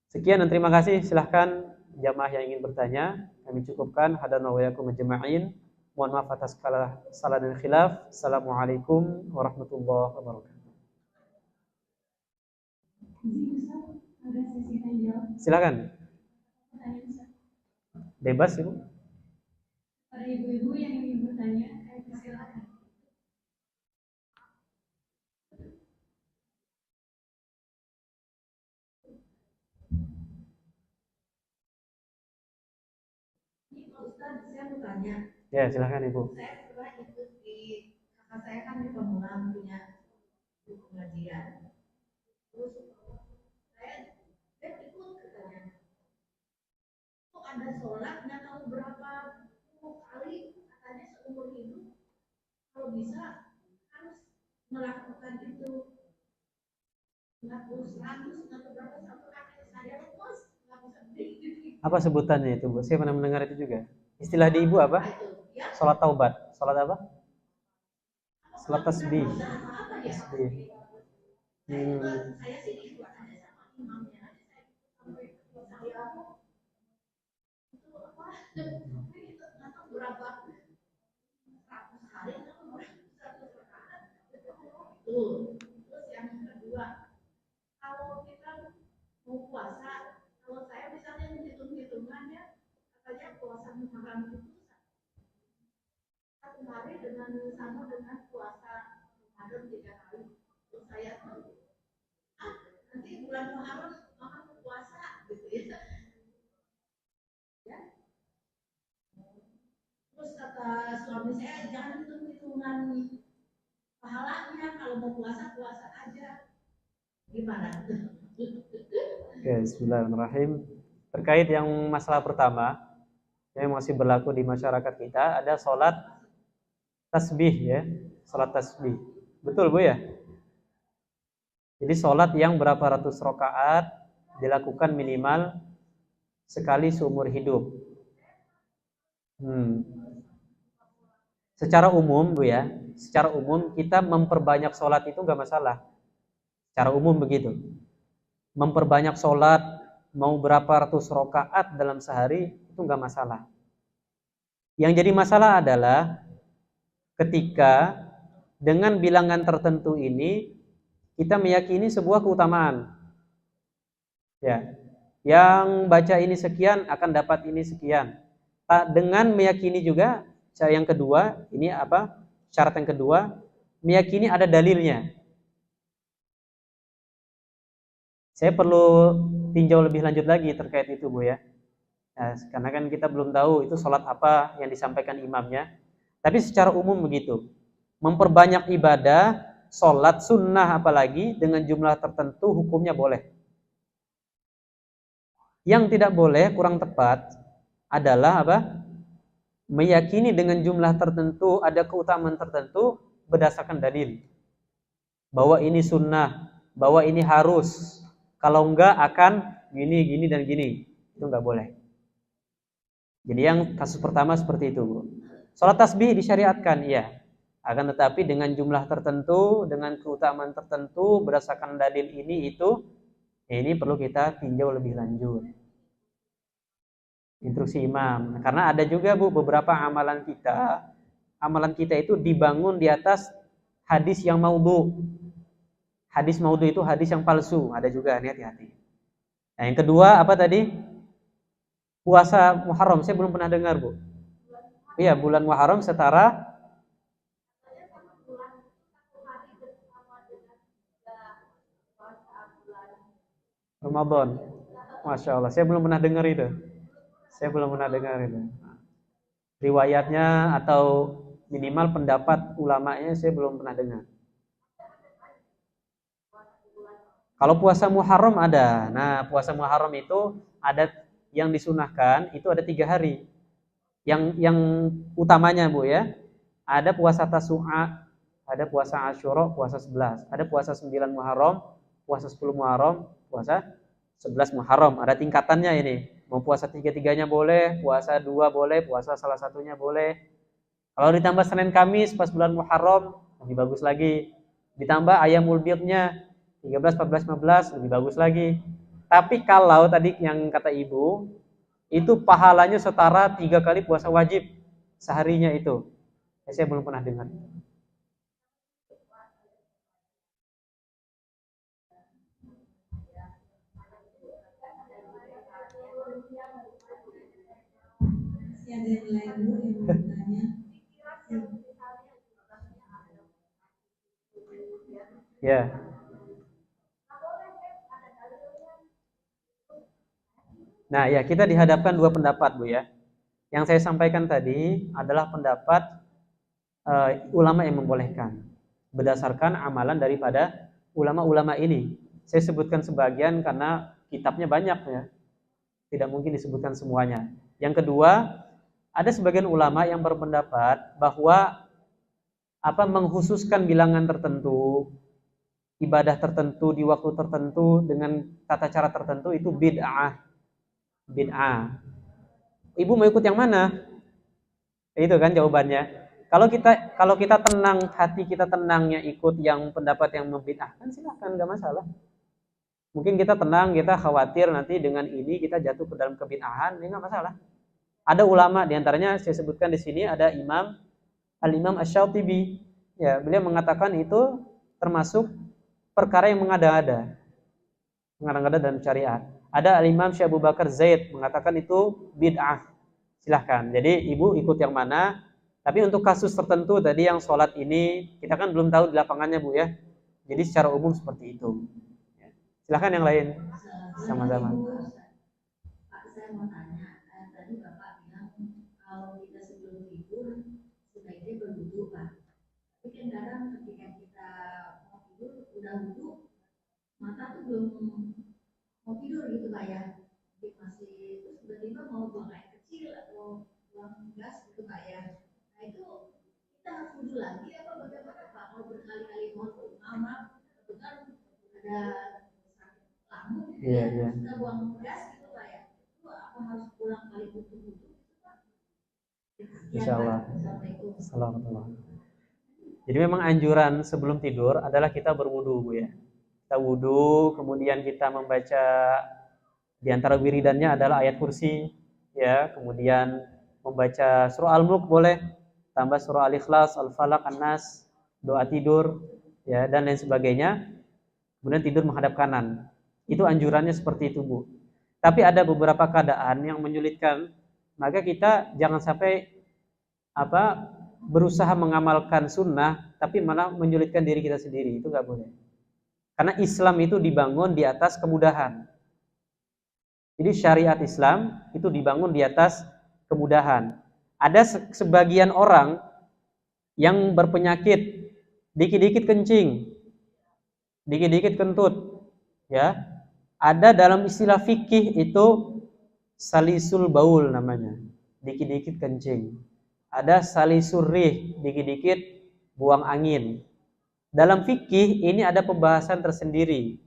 Sekian dan terima kasih. Silahkan jamaah yang ingin bertanya. Kami cukupkan. Hadanallahu wa iyyakum ajma'in. Mohon maaf atas salah dan khilaf. Assalamualaikum warahmatullahi wabarakatuh. Silakan. Bebas, Ibu. Para ibu-ibu yang ingin bertanya, silakan. Ini Pak Ustadz, saya mau tanya. Ya, silakan Ibu. Saya pernah ikut di kakak saya kan di Pamulang punya pengajian. Terus saya ikut katanya. ada sholat nggak tahu berapa puluh kali katanya seumur hidup, kalau bisa harus melakukan itu, nggak tahu 100 nggak tahu berapa sampai kakek saya lepas nggak bisa berdiri. Apa sebutannya itu, Bu? Saya pernah mendengar itu juga. Istilah di Ibu apa? Sholat taubat. Sholat apa? Sholat tasbih. Tasbih. Saya sih dibuatannya sama imamnya aja, saya sampai saya itu apa itu nggak tahu berapa 100 hari atau berapa 100 rakaat itu. Terus yang kedua, kalau kita mau puasa, kalau saya misalnya hitung-hitungannya katanya puasa Muharram itu satu hari dengan sama dengan puasa Ramadan 3 hari. Terus saya nanti bulan Muharram mama puasa gitu ya. Terus kata suami saya, jangan hitung-hitungan pahalanya, kalau mau puasa puasa aja. Gimana? Oke, bismillahirrahmanirrahim. Terkait yang masalah pertama yang masih berlaku di masyarakat kita, ada sholat tasbih ya, sholat tasbih. Betul Bu ya? Jadi sholat yang berapa ratus rakaat dilakukan minimal sekali seumur hidup. Secara umum Bu ya, secara umum kita memperbanyak sholat itu nggak masalah. Secara umum begitu. Memperbanyak sholat mau berapa ratus rakaat dalam sehari itu nggak masalah. Yang jadi masalah adalah ketika dengan bilangan tertentu ini kita meyakini sebuah keutamaan. Ya, yang baca ini sekian akan dapat ini sekian. Dengan meyakini juga yang kedua, ini apa? Syarat yang kedua, meyakini ada dalilnya. Saya perlu tinjau lebih lanjut lagi terkait itu Bu ya. Nah, karena kan kita belum tahu itu sholat apa yang disampaikan imamnya. Tapi secara umum begitu. Memperbanyak ibadah, sholat sunnah apalagi dengan jumlah tertentu hukumnya boleh. Yang tidak boleh, kurang tepat adalah apa? Meyakini dengan jumlah tertentu ada keutamaan tertentu berdasarkan dalil. Bahwa ini sunnah, bahwa ini harus. Kalau enggak akan gini, gini, dan gini. Itu enggak boleh. Jadi yang kasus pertama seperti itu Bu. Sholat tasbih disyariatkan, iya. Akan tetapi dengan jumlah tertentu, dengan keutamaan tertentu, berdasarkan dalil ini itu, ini perlu kita tinjau lebih lanjut. Instruksi imam. Karena ada juga Bu beberapa amalan kita itu dibangun di atas hadis yang maudhu. Hadis maudhu itu hadis yang palsu, ada juga, ini hati-hati. Nah, yang kedua apa tadi? Puasa Muharram, saya belum pernah dengar Bu. Iya, bulan Muharram setara Ramadan. Masya Allah, saya belum pernah dengar itu. Riwayatnya atau minimal pendapat ulamanya saya belum pernah dengar. Kalau puasa Muharram ada. Nah, puasa Muharram itu ada yang disunahkan, itu ada 3 hari. Yang utamanya Bu ya, ada puasa Tasu'a, ada puasa Asyura, puasa 11, ada puasa 9 Muharram, puasa 10 Muharram, puasa 11 Muharram. Ada tingkatannya ini. Mau puasa 3-3-nya boleh, puasa 2 boleh, puasa salah satunya boleh. Kalau ditambah Senin Kamis pas bulan Muharram, lebih bagus lagi. Ditambah Ayyamul Bidnya 13, 14, 15, lebih bagus lagi. Tapi kalau tadi yang kata Ibu, itu pahalanya setara 3 kali puasa wajib seharinya itu. Saya belum pernah dengar. Ada yang lain Bu yang mau bertanya? Ya. Nah, ya kita dihadapkan 2 pendapat Bu ya. Yang saya sampaikan tadi adalah pendapat ulama yang membolehkan berdasarkan amalan daripada ulama-ulama ini. Saya sebutkan sebagian karena kitabnya banyak ya. Tidak mungkin disebutkan semuanya. Yang kedua, ada sebagian ulama yang berpendapat bahwa menghususkan bilangan tertentu, ibadah tertentu di waktu tertentu dengan tata cara tertentu itu bid'ah. Bid'ah. Ibu mau ikut yang mana? Itu kan jawabannya. Kalau kita tenang, hati kita tenangnya ikut yang pendapat yang membid'ahkan, silahkan, nggak masalah. Mungkin kita tenang, kita khawatir nanti dengan ini kita jatuh ke dalam kebid'ahan, ini nggak masalah. Ada ulama, diantaranya saya sebutkan di sini ada Al-Imam Asy-Syatibi. Ya, beliau mengatakan itu termasuk perkara yang mengada-ada dalam syariat. Ada Al-Imam Syekh Abu Bakar Zaid mengatakan itu bid'ah. Silahkan. Jadi ibu ikut yang mana? Tapi untuk kasus tertentu tadi yang sholat ini kita kan belum tahu di lapangannya Bu ya. Jadi secara umum seperti itu. Silahkan yang lain. Sama-sama. Pak, saya mau tanya. Tadi Bapak bilang kalau kita sebelum tidur sebaiknya berwudu, Pak. Tapi kan kadang ketika kita mau tidur udah wudu, mata tuh belum mau tidur gitu Pak ya. Jadi masih terus tiba-tiba mau buang air kecil atau buang gas gitu Pak ya. Nah itu kita harus wudu lagi apa bagaimana Pak? Kalau berkali-kali maaf, betul ada lambung gitu ya, kita buang gas gitu Pak ya. Itu apa harus pulang kali wudu gitu Pak? Insyaallah. Assalamualaikum. Jadi memang anjuran sebelum tidur adalah kita berwudu Bu ya. Kita wudu, kemudian kita membaca di antara wiridannya adalah ayat kursi ya, kemudian membaca surah Al-Mulk boleh, tambah surah Al-Ikhlas, Al-Falaq, An-Nas, doa tidur ya dan lain sebagainya. Kemudian tidur menghadap kanan. Itu anjurannya seperti itu Bu. Tapi ada beberapa keadaan yang menyulitkan, maka kita jangan sampai berusaha mengamalkan sunnah tapi malah menyulitkan diri kita sendiri. Itu nggak boleh. Karena Islam itu dibangun di atas kemudahan. Jadi syariat Islam itu dibangun di atas kemudahan. Ada sebagian orang yang berpenyakit, dikit-dikit kencing, dikit-dikit kentut, ya. Ada dalam istilah fikih itu salisul baul namanya, dikit-dikit kencing. Ada salisul rih, dikit-dikit buang angin. Dalam fikih ini ada pembahasan tersendiri.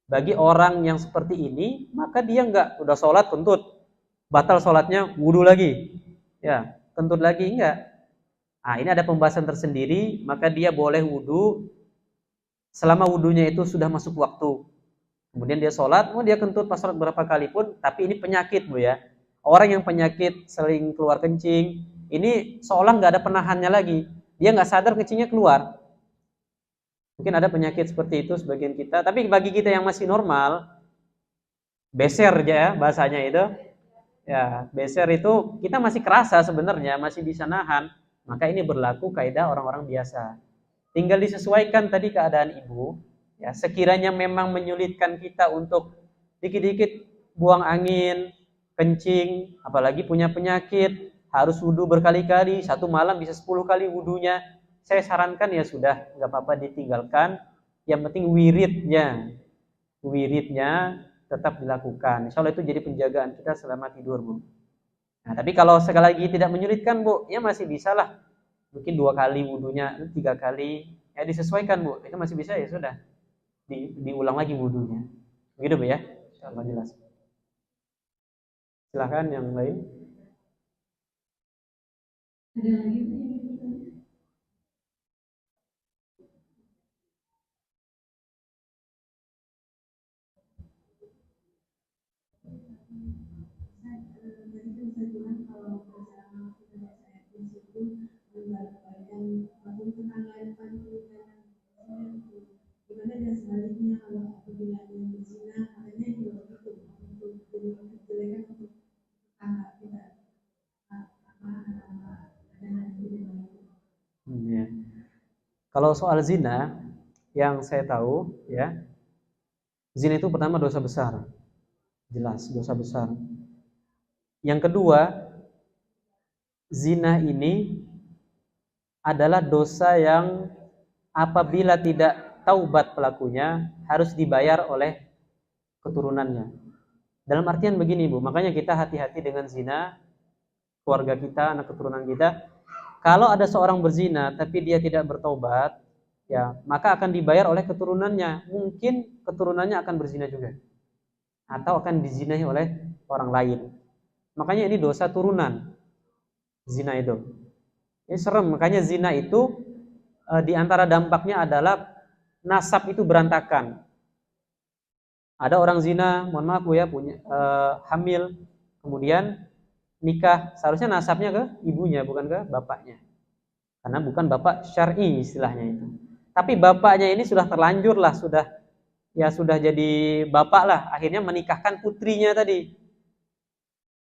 Bagi orang yang seperti ini, maka dia enggak udah sholat kentut, batal sholatnya, wudu lagi, ya kentut lagi enggak. Nah ini ada pembahasan tersendiri, maka dia boleh wudu selama wudunya itu sudah masuk waktu. Kemudian dia sholat, dia kentut pas sholat berapa kali pun, tapi ini penyakit Bu ya. Orang yang penyakit sering keluar kencing, ini seolah nggak ada penahannya lagi, dia nggak sadar kencingnya keluar. Mungkin ada penyakit seperti itu sebagian kita, tapi bagi kita yang masih normal, beser aja ya bahasanya itu. Ya, beser itu kita masih kerasa sebenarnya, masih bisa nahan, maka ini berlaku kaidah orang-orang biasa. Tinggal disesuaikan tadi keadaan ibu, ya sekiranya memang menyulitkan kita untuk dikit-dikit buang angin, kencing, apalagi punya penyakit, harus wudu berkali-kali, satu malam bisa 10 kali wudunya. Saya sarankan ya sudah, nggak apa-apa ditinggalkan. Yang penting wiridnya tetap dilakukan. Insya Allah itu jadi penjagaan kita selama tidur Bu. Nah, tapi kalau sekali lagi tidak menyulitkan Bu, ya masih bisa lah. Mungkin 2 kali wudunya, 3 kali, ya disesuaikan Bu. Itu masih bisa ya sudah. Diulang lagi wudunya. Begitu Bu ya. Insya Allah jelas. Silakan yang lain. Ada lagi? Gimana dan sebaliknya kalau apabila ada yang berzina, katanya juga begitu untuk kejelekan untuk tetangga kita. Ya. Kalau soal zina, yang saya tahu ya, zina itu pertama dosa besar, jelas dosa besar. Yang kedua, zina ini adalah dosa yang apabila tidak taubat pelakunya harus dibayar oleh keturunannya. Dalam artian begini Bu, makanya kita hati-hati dengan zina keluarga kita, anak keturunan kita. Kalau ada seorang berzina tapi dia tidak bertobat, ya maka akan dibayar oleh keturunannya. Mungkin keturunannya akan berzina juga, atau akan dizinahi oleh orang lain. Makanya ini dosa turunan, zina itu. Ini serem. Makanya zina itu di antara dampaknya adalah nasab itu berantakan. Ada orang zina, mohon maaf Bu ya, punya hamil, kemudian nikah, seharusnya nasabnya ke ibunya bukan ke bapaknya. Karena bukan bapak syar'i istilahnya itu. Tapi bapaknya ini sudah terlanjur lah, sudah jadi bapak lah, akhirnya menikahkan putrinya tadi.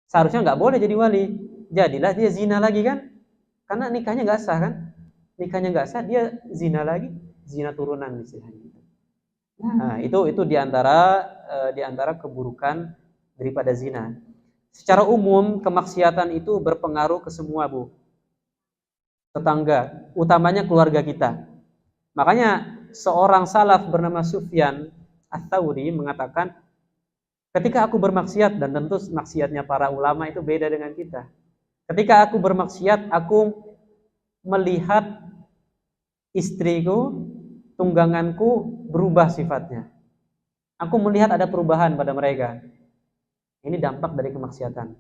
Seharusnya nggak boleh jadi wali. Jadilah dia zina lagi kan? Karena nikahnya nggak sah kan? Nikahnya nggak sah, dia zina lagi, zina turunan istilahnya. Nah, itu di antara keburukan daripada zina. Secara umum kemaksiatan itu berpengaruh ke semua Bu. Tetangga, utamanya keluarga kita. Makanya seorang salaf bernama Sufyan Ats-Tsauri mengatakan, ketika aku bermaksiat, dan tentu maksiatnya para ulama itu beda dengan kita. Ketika aku bermaksiat, aku melihat istriku, tungganganku berubah sifatnya. Aku melihat ada perubahan pada mereka. Ini dampak dari kemaksiatan.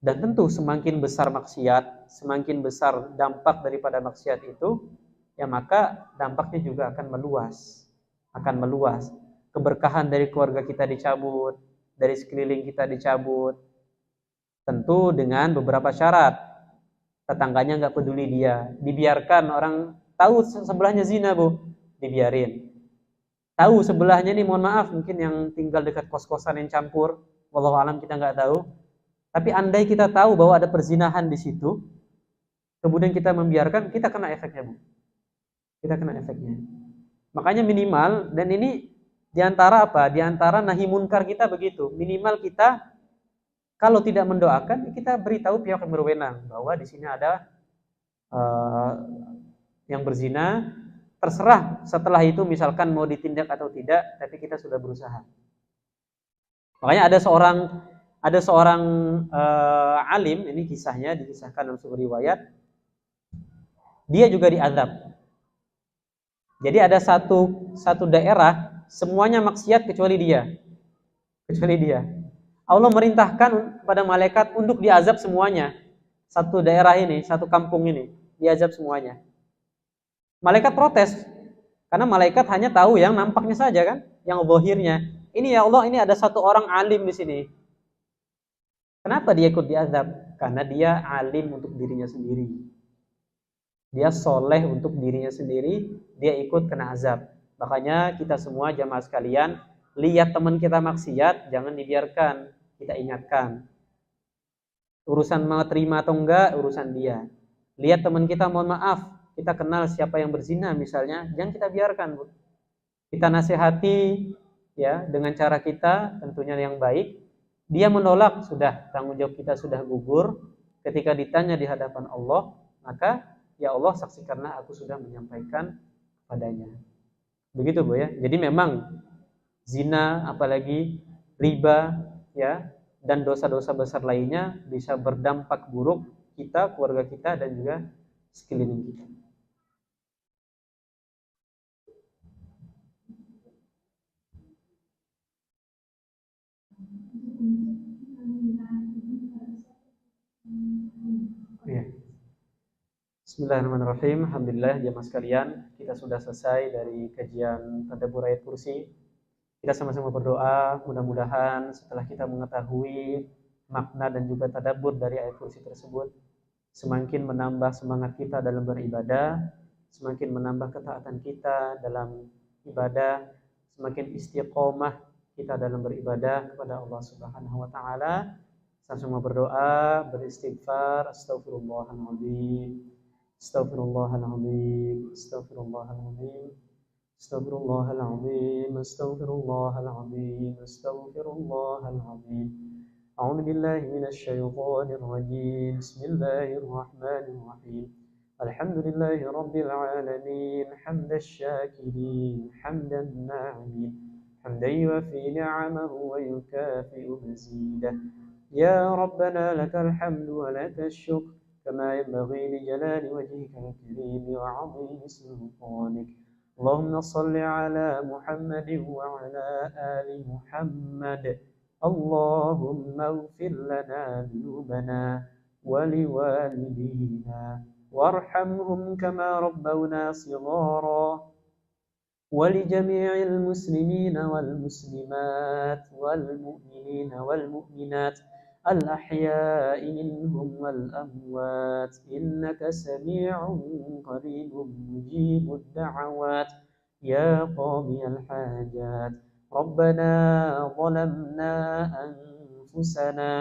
Dan tentu semakin besar maksiat, semakin besar dampak daripada maksiat itu, ya maka dampaknya juga akan meluas. Keberkahan dari keluarga kita dicabut, dari sekeliling kita dicabut. Tentu dengan beberapa syarat. Tetangganya nggak peduli dia, dibiarkan orang tahu sebelahnya zina Bu, dibiarin. Tahu sebelahnya nih, mohon maaf, mungkin yang tinggal dekat kos-kosan yang campur, wallahu alam kita nggak tahu. Tapi andai kita tahu bahwa ada perzinahan di situ, kemudian kita membiarkan, kita kena efeknya Bu. Kita kena efeknya. Makanya minimal, dan ini diantara apa? Diantara nahi munkar kita begitu. Minimal kita kalau tidak mendoakan, kita beritahu pihak yang berwenang bahwa di sini ada yang berzina. Terserah setelah itu misalkan mau ditindak atau tidak, tapi kita sudah berusaha. Makanya ada seorang alim, ini kisahnya dikisahkan dalam sebuah riwayat, dia juga diazab. Jadi ada satu daerah semuanya maksiat kecuali dia. Allah merintahkan kepada malaikat untuk diazab semuanya. Satu daerah ini, satu kampung ini, diazab semuanya. Malaikat protes, karena malaikat hanya tahu yang nampaknya saja kan, yang zahirnya. Ini ya Allah, ini ada satu orang alim di sini. Kenapa dia ikut diazab? Karena dia alim untuk dirinya sendiri. Dia soleh untuk dirinya sendiri, dia ikut kena azab. Makanya kita semua jamaah sekalian, lihat teman kita maksiat, jangan dibiarkan, kita ingatkan. Urusan mau terima atau enggak, urusan dia. Lihat teman kita, mohon maaf, kita kenal siapa yang berzina misalnya, jangan kita biarkan Bu. Kita nasihati ya dengan cara kita tentunya yang baik. Dia menolak, sudah tanggung jawab kita sudah gugur. Ketika ditanya di hadapan Allah, maka ya Allah saksikanlah aku sudah menyampaikan padanya. Begitu Bu ya. Jadi memang zina apalagi riba ya dan dosa-dosa besar lainnya bisa berdampak buruk kita, keluarga kita dan juga sekeliling kita. Ya. Bismillahirrahmanirrahim. Alhamdulillah jemaah sekalian, kita sudah selesai dari kajian tadabbur ayat kursi. Kita sama-sama berdoa, mudah-mudahan setelah kita mengetahui makna dan juga tadabbur dari ayat kursi tersebut, semakin menambah semangat kita dalam beribadah, semakin menambah ketaatan kita dalam ibadah, semakin istiqomah kita dalam beribadah kepada Allah Subhanahu wa taala. Sama-sama berdoa, beristighfar, astagfirullahaladzim, astagfirullahaladzim, astagfirullahaladzim, astagfirullahaladzim, astagfirullahaladzim, astagfirullahaladzim. A'udzu billahi minasy syaithanir rajim. Bismillahirrahmanirrahim. Alhamdulillahi rabbil alamin, hamdasy syakirin, hamdan na'imin. حمدا يوافي نعمه ويكافئ مزيده. يا ربنا لك الحمد ولك الشكر كما ينبغي لجلال وجهك الكريم وعظيم سلطانك. اللهم صل على محمد وعلى آل محمد. اللهم اغفر لنا ذنوبنا ولوالدينا وارحمهم كما ربونا صغارا، ولجميع المسلمين والمسلمات والمؤمنين والمؤمنات الأحياء منهم والأموات إنك سميع قريب مجيب الدعوات يا قاضي الحاجات. ربنا ظلمنا أنفسنا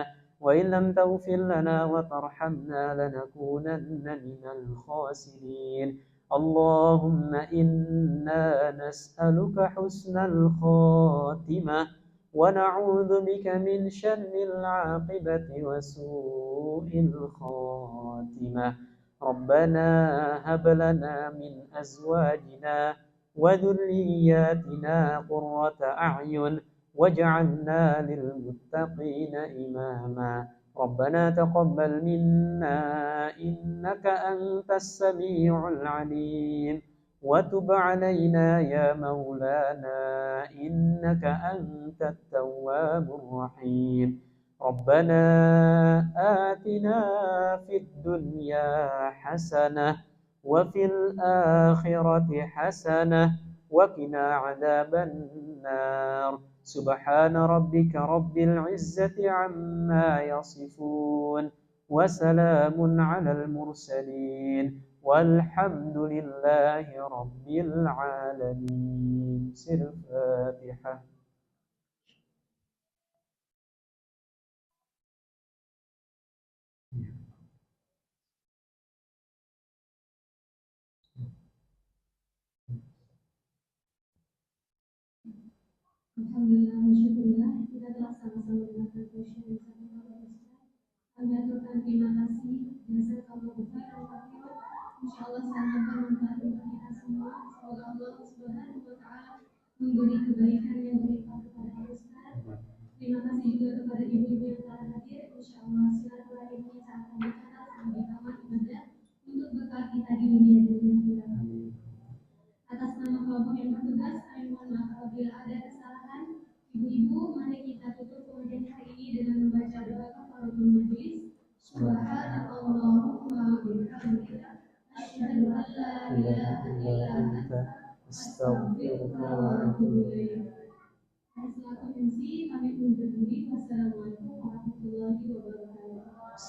وإن لم تغفر لنا وترحمنا لنكونن من الخاسرين. اللهم إنا نسألك حسن الخاتمة ونعوذ بك من شر العاقبة وسوء الخاتمة. ربنا هب لنا من أزواجنا وذرياتنا قرة أعين واجعلنا للمتقين إماما. ربنا تقبل منا إنك أنت السميع العليم وتب علينا يا مولانا إنك أنت التواب الرحيم. ربنا آتنا في الدنيا حسنة وفي الآخرة حسنة وقنا عذاب النار. سبحان ربك رب العزة عما يصفون وسلام على المرسلين والحمد لله رب العالمين. سر الفاتحة. Alhamdulillah, masyukurillah, kita telah sama-sama mendengarkan question yang sangat luar biasa. Kami aturkan terima kasih jazakallahu khairan katsiran. Insyaallah sangat bermanfaat untuk kita semua. Semoga Allah Subhanahu wa taala memberi kebaikan yang berlimpah kepada Pak Ustaz. Terima kasih juga kepada ibu-ibu yang telah hadir. Insyaallah silaturahmi kita akan dicatat sebagai amal ibadah untuk bekal kita di dunia dan di akhirat. Atas nama kelompok yang bertugas, kami mohon maaf apabila ada kesalahan. Ibu-ibu, mari kita tutup pengajian hari ini dengan membaca doa kafaratul majelis. Subhanallahumma wa bihamdika asyhadu an la ilaha illa anta astaghfiruka wa atubu ilaik. Selaku MC, kami undur diri. Wassalamualaikum warahmatullahi wabarakatuh.